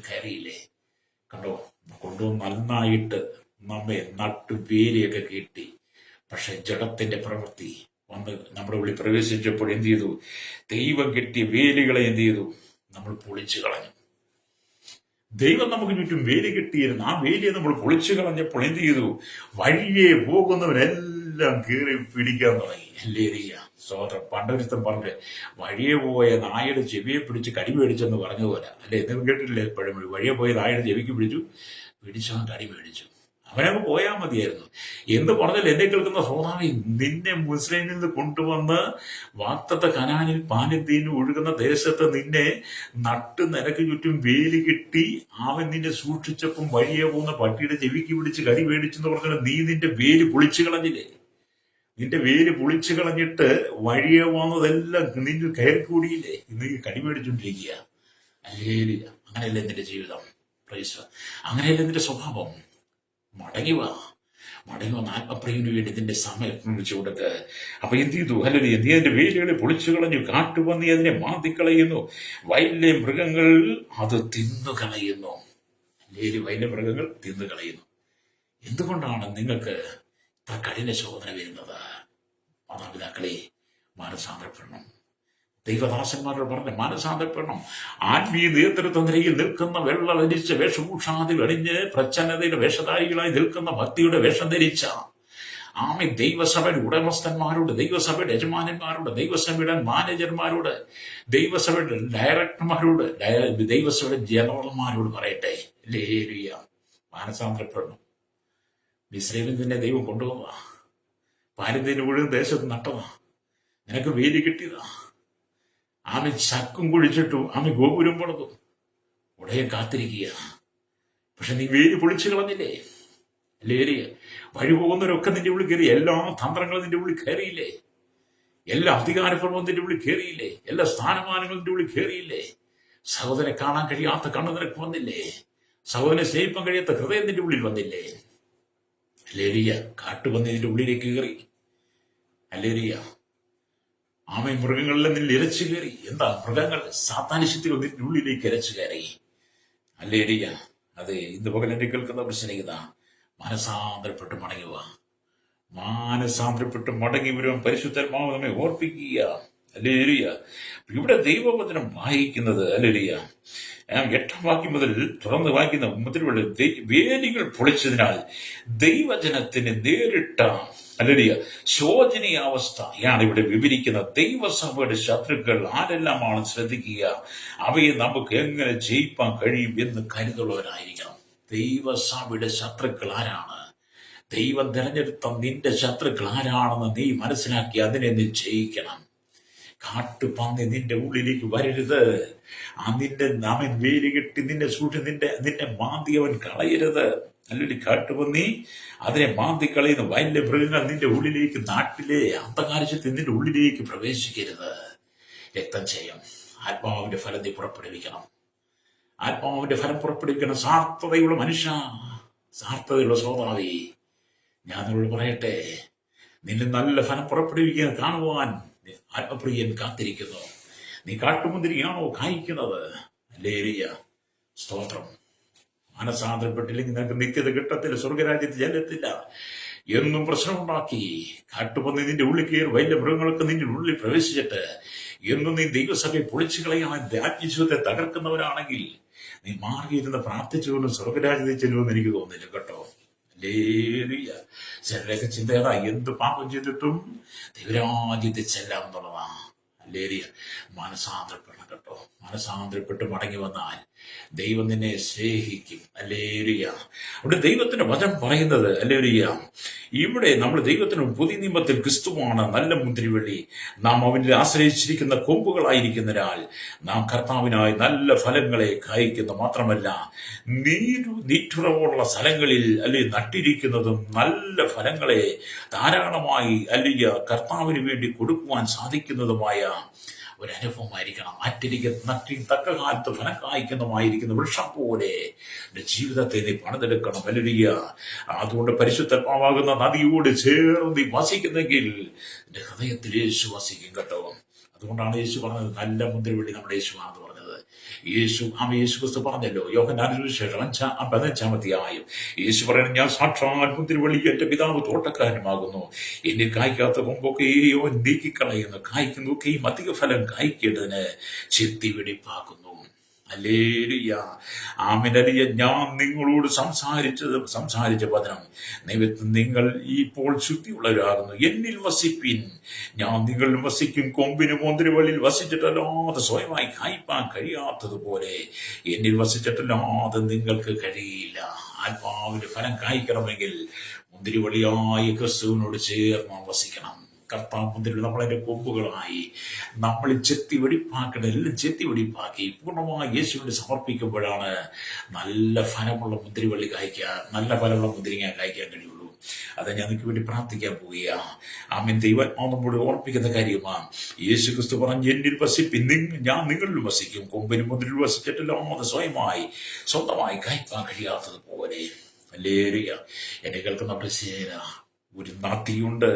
കയറിയില്ലേ? കണ്ടോ? കൊണ്ടുവന്ന് നന്നായിട്ട് നമ്മെ നട്ടു വേലിയൊക്കെ കെട്ടി. പക്ഷെ ജഡത്തിന്റെ പ്രവൃത്തി വന്ന് നമ്മുടെ ഉള്ളിൽ പ്രവേശിച്ചപ്പോൾ എന്ത് ചെയ്തു? ദൈവം കെട്ടിയ വേലികളെ എന്ത് ചെയ്തു? നമ്മൾ പൊളിച്ചു കളഞ്ഞു. ദൈവം നമുക്ക് ചുറ്റും വേലി കെട്ടിയിരുന്നു. ആ വേലിയെ നമ്മൾ പൊളിച്ചു കളഞ്ഞപ്പോൾ എന്ത് ചെയ്തു? വഴിയെ പോകുന്നവരെല്ലാം എല്ലാം കീറി പിടിക്കാൻ തുടങ്ങി. ലേരിയ സ്വോത്രം. പണ്ടൊരുത്തം പറഞ്ഞ് വഴിയെ പോയ നായയുടെ ചെവിയെ പിടിച്ച് കടി മേടിച്ചെന്ന് പറഞ്ഞ പോലെ, അല്ലെ? നിങ്ങൾ കേട്ടില്ലേ? എപ്പോഴും വഴിയെ പോയ നായയുടെ ചെവിക്ക് പിടിച്ചവൻ കടി മേടിച്ചു. അവനങ്ങ് പോയാൽ മതിയായിരുന്നു എന്ന് പറഞ്ഞാൽ, എന്നെ കേൾക്കുന്ന ശ്രോതാവേ, നിന്നെ മുസ്ലിമിൽ നിന്ന് കൊണ്ടുവന്ന് വാഗ്ദത്ത കനാനിൽ പാലും തീനും ഒഴുകുന്ന ദേശത്ത് നിന്നെ നട്ട് നിനക്ക് ചുറ്റും വേലി കിട്ടി അവൻ നിന്നെ സൂക്ഷിച്ചപ്പം വഴിയെ പോകുന്ന പട്ടിയുടെ ചെവിക്ക് പിടിച്ച് കടി മേടിച്ചെന്ന് പറഞ്ഞാൽ നീ നിന്റെ വേലി പൊളിച്ചു കളഞ്ഞില്ലേ? നിന്റെ വേര് പൊളിച്ചു കളഞ്ഞിട്ട് വഴിയെ പോകുന്നതെല്ലാം നിന്നിൽ കയറി കൂടിയില്ലേ? ഇന്ന് കടി മേടിച്ചോണ്ടിരിക്കുക. അല്ലേലില്ല. അങ്ങനെയല്ലേ നിന്റെ ജീവിതം? പ്രൈസ്. അങ്ങനെയല്ലേ നിന്റെ സ്വഭാവം? മടങ്ങി വന്ന് ആത്മപ്രിയന് വേണ്ടി നിന്റെ സമയം വിളിച്ചു കൊടുക്ക്. അപ്പൊ എന്ത് ചെയ്തു? അല്ലെ, നീ അതിന്റെ വേരുകളെ പൊളിച്ചു കളഞ്ഞു. കാട്ടുപന്നി അതിനെ മാന്തിക്കളയുന്നു, വയലിലെ മൃഗങ്ങൾ അത് തിന്നുകളയുന്നു. അല്ലേലും വയലിലെ മൃഗങ്ങൾ തിന്നുകളയുന്നു. എന്തുകൊണ്ടാണ് നിങ്ങൾക്ക് ഇത്ര കഠിന ശോധന വരുന്നത്? മാതാപിതാക്കളെ, മാനസാന്തരപ്പെടണം. ദൈവദാസന്മാരോട് പറഞ്ഞ മാനസാന്തരപ്പെടണം. ആത്മീയ നേതൃത്വ നിരയിൽ നിൽക്കുന്ന വെള്ളമരിച്ച വേഷഭൂഷാദികൾ അണിഞ്ഞ് പ്രച്ഛന്നതയുടെ വേഷധാരികളായി നിൽക്കുന്ന ഭക്തിയുടെ വേഷം ധരിച്ച ദൈവസഭയുടെ ഉടമസ്ഥന്മാരോട്, ദൈവസഭയുടെ യജമാനന്മാരോട്, ദൈവസഭയുടെ മാനേജർമാരോട്, ദൈവസഭയുടെ ഡയറക്ടർമാരോട്, ദൈവസഭയുടെ ജനറൽമാരോട് പറയട്ടെ, ലേലുയ, മാനസാന്തരപ്പെടണം. മിസ്രൈമിൽ നിന്നെ ദൈവം കൊണ്ടുപോവാ. പാലിന്തിന് മുഴുവൻ ദേശത്ത് നട്ടതാ. നിനക്ക് വേലി കിട്ടിയതാ. ചക്കും കുഴിച്ചിട്ടു, ഗോപുരം പണിതു. ഉടയെ കാത്തിരിക്കുക. പക്ഷെ നീ വേലി പൊളിച്ചു കളഞ്ഞില്ലേ? ലേരിയ. വഴി പോകുന്നവരൊക്കെ നിന്റെ ഉള്ളിൽ കയറി. എല്ലാ തന്ത്രങ്ങളും നിന്റെ ഉള്ളിൽ കയറിയില്ലേ? എല്ലാ അധികാരക്രമവും നിന്റെ ഉള്ളിൽ കയറിയില്ലേ? എല്ലാ സ്ഥാനമാനങ്ങളും നിന്റെ ഉള്ളിൽ കയറിയില്ലേ? സഹോദരനെ കാണാൻ കഴിയാത്ത കണ്ണു നിനക്ക് വന്നില്ലേ? സഹോദരനെ സ്നേഹിപ്പാൻ കഴിയാത്ത ഹൃദയം നിന്റെ ഉള്ളിൽ വന്നില്ലേ? ലേരിയ. കാട്ടുപന്നി നിന്റെ ഉള്ളിലേക്ക് കയറി. അല്ലേരിയ. മൃഗങ്ങളെല്ലാം നിന്നിൽ ഇരച്ചു കയറി. എന്താ മൃഗങ്ങൾ? സാത്താനിശക്തികൾ നിന്റെ ഉള്ളിലേക്ക് ഇരച്ചു കയറി. അല്ലേരിയ. അതെ, ഇന്ന് പകൽ എന്നെ കേൾക്കുന്ന പ്രശ്നത മനസാന്തരപ്പെട്ട് മടങ്ങുക. മാനസാന്തരപ്പെട്ട് മടങ്ങി വരുവാൻ പരിശുദ്ധാത്മാവ് നമ്മെ ഓർപ്പിക്കുക. അല്ലേരിയ. ഇവിടെ ദൈവവചനം വായിക്കുന്നത്, അല്ലേരിയ, 8-ാം വാക്യം മുതൽ തുറന്ന് വായിക്കുന്ന മുതലുള്ള വേലികൾ പൊളിച്ചതിനാൽ ദൈവജനത്തിന് നേരിട്ട, അല്ലേരിയ, ശോചനീയാവസ്ഥയാണ് ഇവിടെ വിവരിക്കുന്ന. ദൈവസഭയുടെ ശത്രുക്കൾ ആരെല്ലാമാണ് ശ്രദ്ധിക്കുക. അവയെ നമുക്ക് എങ്ങനെ ജയിപ്പാൻ കഴിയും എന്ന് കരുതുള്ളവരായിരിക്കണം. ദൈവസഭയുടെ ശത്രുക്കൾ ആരാണ്? ദൈവം തിരഞ്ഞെടുത്ത നിന്റെ ശത്രുക്കൾ ആരാണെന്ന് നീ മനസ്സിലാക്കി അതിനെ നീ ജയിക്കണം. കാട്ടുപന്നി നിന്റെ ഉള്ളിലേക്ക് വരരുത്. നിന്റെ അവൻ വേലി കെട്ടി നിന്നെ നിന്നെ മാന്തി അവൻ കളയരുത്. അല്ലെങ്കിൽ കാട്ടുപന്നി അതിനെ മാന്തി കളയുന്ന വയലിലെ മൃഗങ്ങൾ നിന്റെ ഉള്ളിലേക്ക്, നാട്ടിലെ അന്ധകാരശക്തി നിന്റെ ഉള്ളിലേക്ക് പ്രവേശിക്കരുത്. രക്തം ചെയ്യും. ആത്മാവിന്റെ ഫലം നീ പുറപ്പെടുവിക്കണം. ആത്മാവിന്റെ ഫലം പുറപ്പെടുവിക്കണം. സാർത്ഥതയുള്ള മനുഷ്യ, സാർത്ഥതയുള്ള സ്വഭാവി, ഞാൻ നിന്നോട് പറയട്ടെ, നിന്നെ നല്ല ഫലം പുറപ്പെടുവിക്കാൻ കാണുവാൻ ആത്മപ്രിയൻ കാത്തിരിക്കുന്നു. നീ കാട്ടുമുന്തിരിയാണോ കായ്ക്കുന്നത്? ലേരിയ. സ്തോത്രം. മനസാന്തരപ്പെട്ടില്ലെങ്കിൽ നിനക്ക് നിത്യത കിട്ടത്തില്ല, സ്വർഗരാജ്യത്ത് ചെല്ലത്തില്ല. എന്നും പ്രശ്നമുണ്ടാക്കി കാട്ടുപന്നി നിന്റെ ഉള്ളിൽ കയറി വലിയ മൃഗങ്ങളൊക്കെ നിന്റെ ഉള്ളിൽ പ്രവേശിച്ചിട്ട് എന്നും നീ ദൈവസഭയെ പൊളിച്ചു കളയാണ്, ആത്മീയത്തെ തകർക്കുന്നവരാണെങ്കിൽ നീ മാറിയിരുന്ന് പ്രാർത്ഥിച്ചുകൊണ്ട് സ്വർഗരാജ്യത്തിൽ ചെല്ലുമെന്ന് എനിക്ക് തോന്നുന്നില്ല കേട്ടോ. ലേലിയ. ചിലരൊക്കെ ചിന്തയതാ, എന്ത് പാപം ചെയ്തിട്ടും ദൈവരാജ്യത്തിൽ ചെല്ലാം എന്നുള്ളതാ. ലേലിയ. മനസാന്തരപ്പെടണം കേട്ടോ. മനസാന്തരപ്പെട്ട് മടങ്ങി വന്നാൽ ദൈവം നിന്നെ സ്നേഹിക്കും. അല്ലേലിയ. അവിടെ ദൈവത്തിന്റെ വചനം പറയുന്നത്, അല്ലേലിയ, ഇവിടെ നമ്മൾ ദൈവത്തിന് പുതിയ നിയമത്തിൽ ക്രിസ്തുവാണ് നല്ല മുന്തിരിവള്ളി. നാം അവനിൽ ആശ്രയിച്ചിരിക്കുന്ന കൊമ്പുകളായിരിക്കുന്നതിനാൽ നാം കർത്താവിനായി നല്ല ഫലങ്ങളെ കായ്ക്കുന്നു. മാത്രമല്ല, നീറ്റുറവുള്ള സ്ഥലങ്ങളിൽ അല്ലെങ്കിൽ നട്ടിരിക്കുന്നതും നല്ല ഫലങ്ങളെ ധാരാളമായി അല്ലെങ്കിൽ കർത്താവിന് വേണ്ടി കൊടുക്കുവാൻ സാധിക്കുന്നതുമായ ഒരനുഭവമായിരിക്കണം. നട്ടി തക്ക കാലത്ത് ഫലം കായ്ക്കുന്നതുമായിരിക്കുന്ന വൃക്ഷം പോലെ ജീവിതത്തെ നീ പണിതെടുക്കണം. വലിയ അതുകൊണ്ട് പരിശുദ്ധാത്മാവാകുന്ന നദിയോട് ചേർന്ന് വസിക്കുന്നെങ്കിൽ എന്റെ ഹൃദയത്തിൽ യേശു വസിക്കും കേട്ടോ. അതുകൊണ്ടാണ് യേശു പറഞ്ഞത്, നല്ല മുന്തിരിവള്ളി നമ്മുടെ യേശുവാണെന്ന് പറഞ്ഞത്. യേശു ക്രിസ്തു പറഞ്ഞല്ലോ, യോഹന്നാന്റെ സുവിശേഷം 15-ാം അധ്യായം. യേശു പറയുന്നത്, ഞാൻ സാക്ഷാൽ മുന്തിരിവള്ളി, എന്റെ പിതാവ് തോട്ടക്കാരനുമാകുന്നു. എന്നിൽ കായ്ക്കാത്ത കൊമ്പൊക്കെയോ നീക്കിക്കളയുന്നു, കായ്ക്കുന്നൊക്കെയും അധിക ഫലം കായ്ക്കേണ്ടതിന് ചെത്തി വെടിപ്പാക്കുന്നു. ഹല്ലേലൂയ. ആമേനറിയ. ഞാൻ നിങ്ങളോട് സംസാരിച്ച വചനം നിമിത്തം നിങ്ങൾ ഇപ്പോൾ ശുദ്ധിയുള്ളവരാകുന്നു. എന്നിൽ വസിപ്പിൻ, ഞാൻ നിങ്ങളിൽ വസിക്കും. കൊമ്പിന് മുന്തിരിവള്ളിയിൽ വസിച്ചിട്ടല്ലാതെ സ്വയമായി കായ്പാൻ കഴിയാത്തതുപോലെ എന്നിൽ വസിച്ചിട്ടല്ലാതെ നിങ്ങൾക്ക് കഴിയില്ല. ആത്മാവിന്റെ ഫലം കായ്ക്കണമെങ്കിൽ മുന്തിരിവള്ളിയായ ക്രിസ്തുവിനോട് ചേർന്ന് വസിക്കണം. കർത്താവ് മുന്തിരി നമ്മളതിന്റെ കൊമ്പുകളായി നമ്മൾ ചെത്തി വെടിപ്പാക്കണം. എല്ലാം ചെത്തി വെടിപ്പാക്കി പൂർണ്ണമായി യേശുവിന് സമർപ്പിക്കുമ്പോഴാണ് നല്ല ഫലമുള്ള മുന്തിരിവള്ളി കായ്ക്കാൻ, നല്ല ഫലമുള്ള മുന്തിരിങ്ങ കായ്ക്കാൻ കഴിയുള്ളൂ. അത് ഞാൻ നിങ്ങൾക്ക് വേണ്ടി പ്രാർത്ഥിക്കാൻ പോവുക. ആമേൻ. ദൈവാത്മാവ് നമ്മോട് ഓർപ്പിക്കുന്ന കാര്യമാണ്. യേശു ക്രിസ്തു പറഞ്ഞു, എന്നിൽ വസിപ്പിൻ, ഞാൻ നിങ്ങളിൽ വസിക്കും. കൊമ്പിന് മുന്തിരിൽ വസിച്ചിട്ടില്ലാതെ സ്വന്തമായി കായ്പാൻ കഴിയാത്തതുപോലെ. ഹല്ലേലൂയ. എന്നെ കേൾക്കുന്ന പ്രശ്ന ഒരു നദിയുണ്ട്,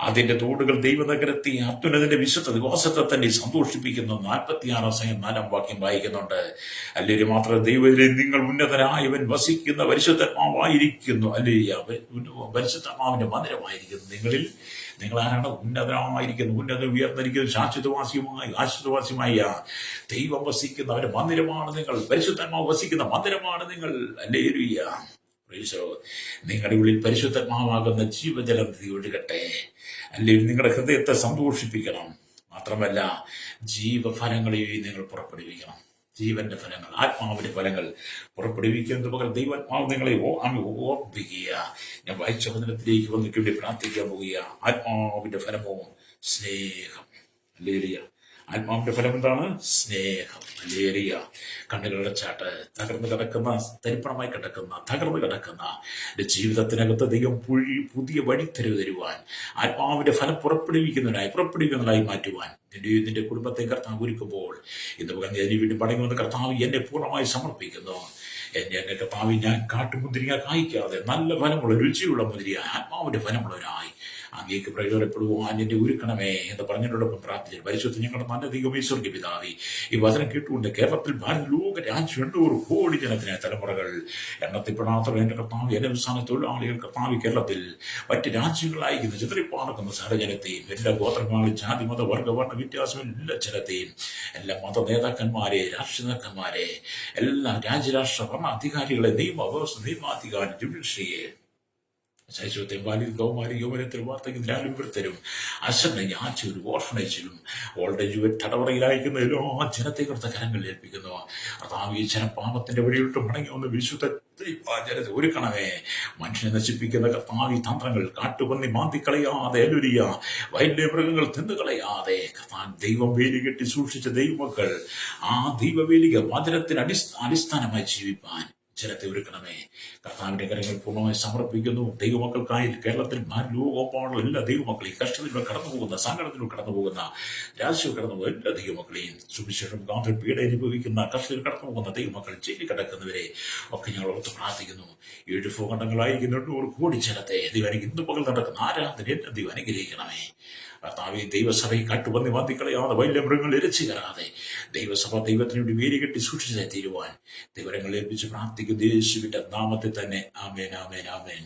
അതിന്റെ തോടുകൾ ദൈവനഗരത്തെ അത്യുന്നതിന്റെ വിശുദ്ധ ദിവസത്തെ തന്നെ സന്തോഷിപ്പിക്കുന്നു. 46 വാക്യം വായിക്കുന്നുണ്ട്. അല്ലെങ്കിൽ മാത്രം ദൈവത്തിലെ നിങ്ങൾ ഉന്നതനായവൻ വസിക്കുന്ന പരിശുദ്ധാത്മാവായിരിക്കുന്നു. അല്ലെങ്കിൽ പരിശുദ്ധാത്മാവിന്റെ മന്ദിരമായിരിക്കുന്നു നിങ്ങളിൽ. നിങ്ങൾ ആരാണ്? ഉന്നതനായിരിക്കുന്നു, ഉയർന്നിരിക്കുന്നു, ശാശ്വതവാസിയുമായ ദൈവം വസിക്കുന്ന അവന്റെ മന്ദിരമാണ് നിങ്ങൾ. പരിശുദ്ധാത്മാവ് വസിക്കുന്ന മന്ദിരമാണ് നിങ്ങൾ. ഹല്ലേലൂയ. നിങ്ങളുടെ ഉള്ളിൽ പരിശുദ്ധാത്മാവാകുന്ന ജീവജലം ഒഴുകട്ടെ. അല്ലെങ്കിൽ നിങ്ങളുടെ ഹൃദയത്തെ സന്തോഷിപ്പിക്കണം. മാത്രമല്ല ജീവഫലങ്ങളെയും നിങ്ങൾ പുറപ്പെടുവിക്കണം. ജീവന്റെ ഫലങ്ങൾ, ആത്മാവിന്റെ ഫലങ്ങൾ പുറപ്പെടുവിക്കുന്നത് പകരം ദൈവാത്മാവ് നിങ്ങളെ ഓർപ്പിക്കുക. ഞാൻ വായിച്ച വചനത്തിലേക്ക് വന്നിട്ട് വേണ്ടി പ്രാർത്ഥിക്കാൻ പോവുക. ആത്മാവിന്റെ ഫലമോ സ്നേഹം. ഹല്ലേലൂയ. ആത്മാവിന്റെ ഫലം എന്താണ്? സ്നേഹം. ഹല്ലേലൂയ. കണ്ണുകളുടെ ചാട്ട് തകർന്നു കിടക്കുന്ന ജീവിതത്തിനകത്ത് ദൈവം പുതിയ വഴിത്തിരിവ് തരുവാൻ, ആത്മാവിന്റെ ഫലം പുറപ്പെടുവിക്കുന്നതിനായി മാറ്റുവാൻ നിന്റെ കുടുംബത്തെ കർത്താവ് ഒരുക്കുമ്പോൾ ഇന്ന് വീണ്ടും പടങ്ങി വന്ന് കർത്താവ് എന്നെ പൂർണ്ണമായി സമർപ്പിക്കുന്നു. എന്നെ കർത്താവ് ഞാൻ കാട്ടുമുന്തിരിങ്ങ കായ്ക്കാതെ നല്ല ഫലമുള്ള രുചിയുള്ള മുന്തിരിയ ആത്മാവിന്റെ ഫലമുള്ളവരായി അങ്ങേക്ക് പ്രയോജനപ്പെടുവാൻ എന്നെ ഒരുക്കണമേ എന്ന് പറഞ്ഞതിനോടൊപ്പം പ്രാർത്ഥിച്ചു. പരിശുദ്ധ ഞങ്ങളുടെ നല്ല ദൈവമേ, സ്വർഗ്ഗ പിതാവേ, ഈ വചനം കേട്ടുകൊണ്ട് കേരളത്തിൽ ലോക രാജ്യം 800 കോടി ജനത്തിന് തലമുറകൾ എണ്ണത്തിൽപ്പെടാത്ത എന്റെ കർത്താവ്, എന്റെ സംസ്ഥാന തൊഴിലാളികൾ കർത്താവ് കേരളത്തിൽ മറ്റ് രാജ്യങ്ങളായിരിക്കുന്ന ചിതറിപ്പാർക്കുന്ന സഹജനത്തെയും എല്ലാ ഗോത്രങ്ങളും ജാതി മത വർഗവർണ്ണ വ്യത്യാസം എല്ലാ ജനത്തെയും, എല്ലാ മത നേതാക്കന്മാരെ, രാഷ്ട്രീയ നേതാക്കന്മാരെ, എല്ലാ രാജ്യരാഷ്ട്ര ഭരണ അധികാരികളെ, നിയമാധികാരി, ജുഡീഷ്യറിയെ, ശൈശവത്തെയും ബാല്യം, കൗമാരി, യൗവനത്തിലും വാർത്തയ്ക്കും വിവരത്തിലും അശരണ ആച്ചൊരു ഓർഫനേജിലും ഓൾഡ് ഏജ് തടവറയിലായിരിക്കുന്ന എല്ലാ ജനത്തെ കൊടുത്ത കരങ്ങളിൽ ഏൽപ്പിക്കുന്നു. കർത്താവ് ഈ ജനം പാപത്തിന്റെ വഴിയിലോട്ട് മടങ്ങി വന്ന് വിശുദ്ധ ജനത്തെ ഒരുക്കണമേ. മനുഷ്യനെ നശിപ്പിക്കുന്ന കർത്താവ് ഈ തന്ത്രങ്ങൾ കാട്ടുപന്നി മാന്തിക്കളയാതെ, ഹല്ലേലൂയ, വൈദ്യ മൃഗങ്ങൾ തിന്നുകളയാതെ കർത്താവ് ദൈവം വേലി കെട്ടി സൂക്ഷിച്ച ദൈവമക്കൾ ആ ദൈവവേലിക വചനത്തിന് അടിസ്ഥാനമായി ജീവിപ്പാൻ ജനത്തെ ഒരുക്കണമേ. കർത്താവിന്റെ കരങ്ങൾ പൂർണ്ണമായി സമർപ്പിക്കുന്നു. ദൈവമക്കൾക്കായി കേരളത്തിൽ ലോകോപാടുള്ള എല്ലാ ദൈവമക്കളെയും, കഷ്ടത്തിലൂടെ കടന്നു പോകുന്ന, സങ്കടത്തിലൂടെ കടന്നു പോകുന്ന, രാജ്യത്തിൽ കടന്നു പോകുന്ന എല്ലാ ദൈവമക്കളെയും, സുവിശേഷം കാന്തൽ പീഡ അനുഭവിക്കുന്ന, കഷ്ടത്തിൽ കടന്നു പോകുന്ന ദൈവമക്കൾ, ജയിലിൽ കിടക്കുന്നവരെ ഒക്കെ ഞങ്ങൾ ഓർത്ത് പ്രാർത്ഥിക്കുന്നു. 7 ഭൂഖണ്ഡങ്ങളായിരിക്കുന്ന 800 കോടി ജനത്തെ ദൈവം ഇന്ന് പകൽ നടക്കുന്ന ആരാധന എന്നെ ദൈവം അനുഗ്രഹിക്കണമേ. കർത്താവെ, ദൈവസഭയെ കാട്ടുപന്നി മാന്തിക്കളയാതെ, വൈല്യ മൃഗങ്ങൾ ഇരച്ചു കയറാതെ ദൈവസഭ ദൈവത്തിന് വേണ്ടി വേലി കെട്ടി സൂക്ഷിച്ചായി തീരുവാൻ ദൈവങ്ങളെ ഏൽപ്പിച്ച് പ്രാർത്ഥിക്കുന്നു. യേശുവിന്റെ നാമത്തിൽ തന്നെ. ആമേൻ, ആമേൻ, ആമേൻ.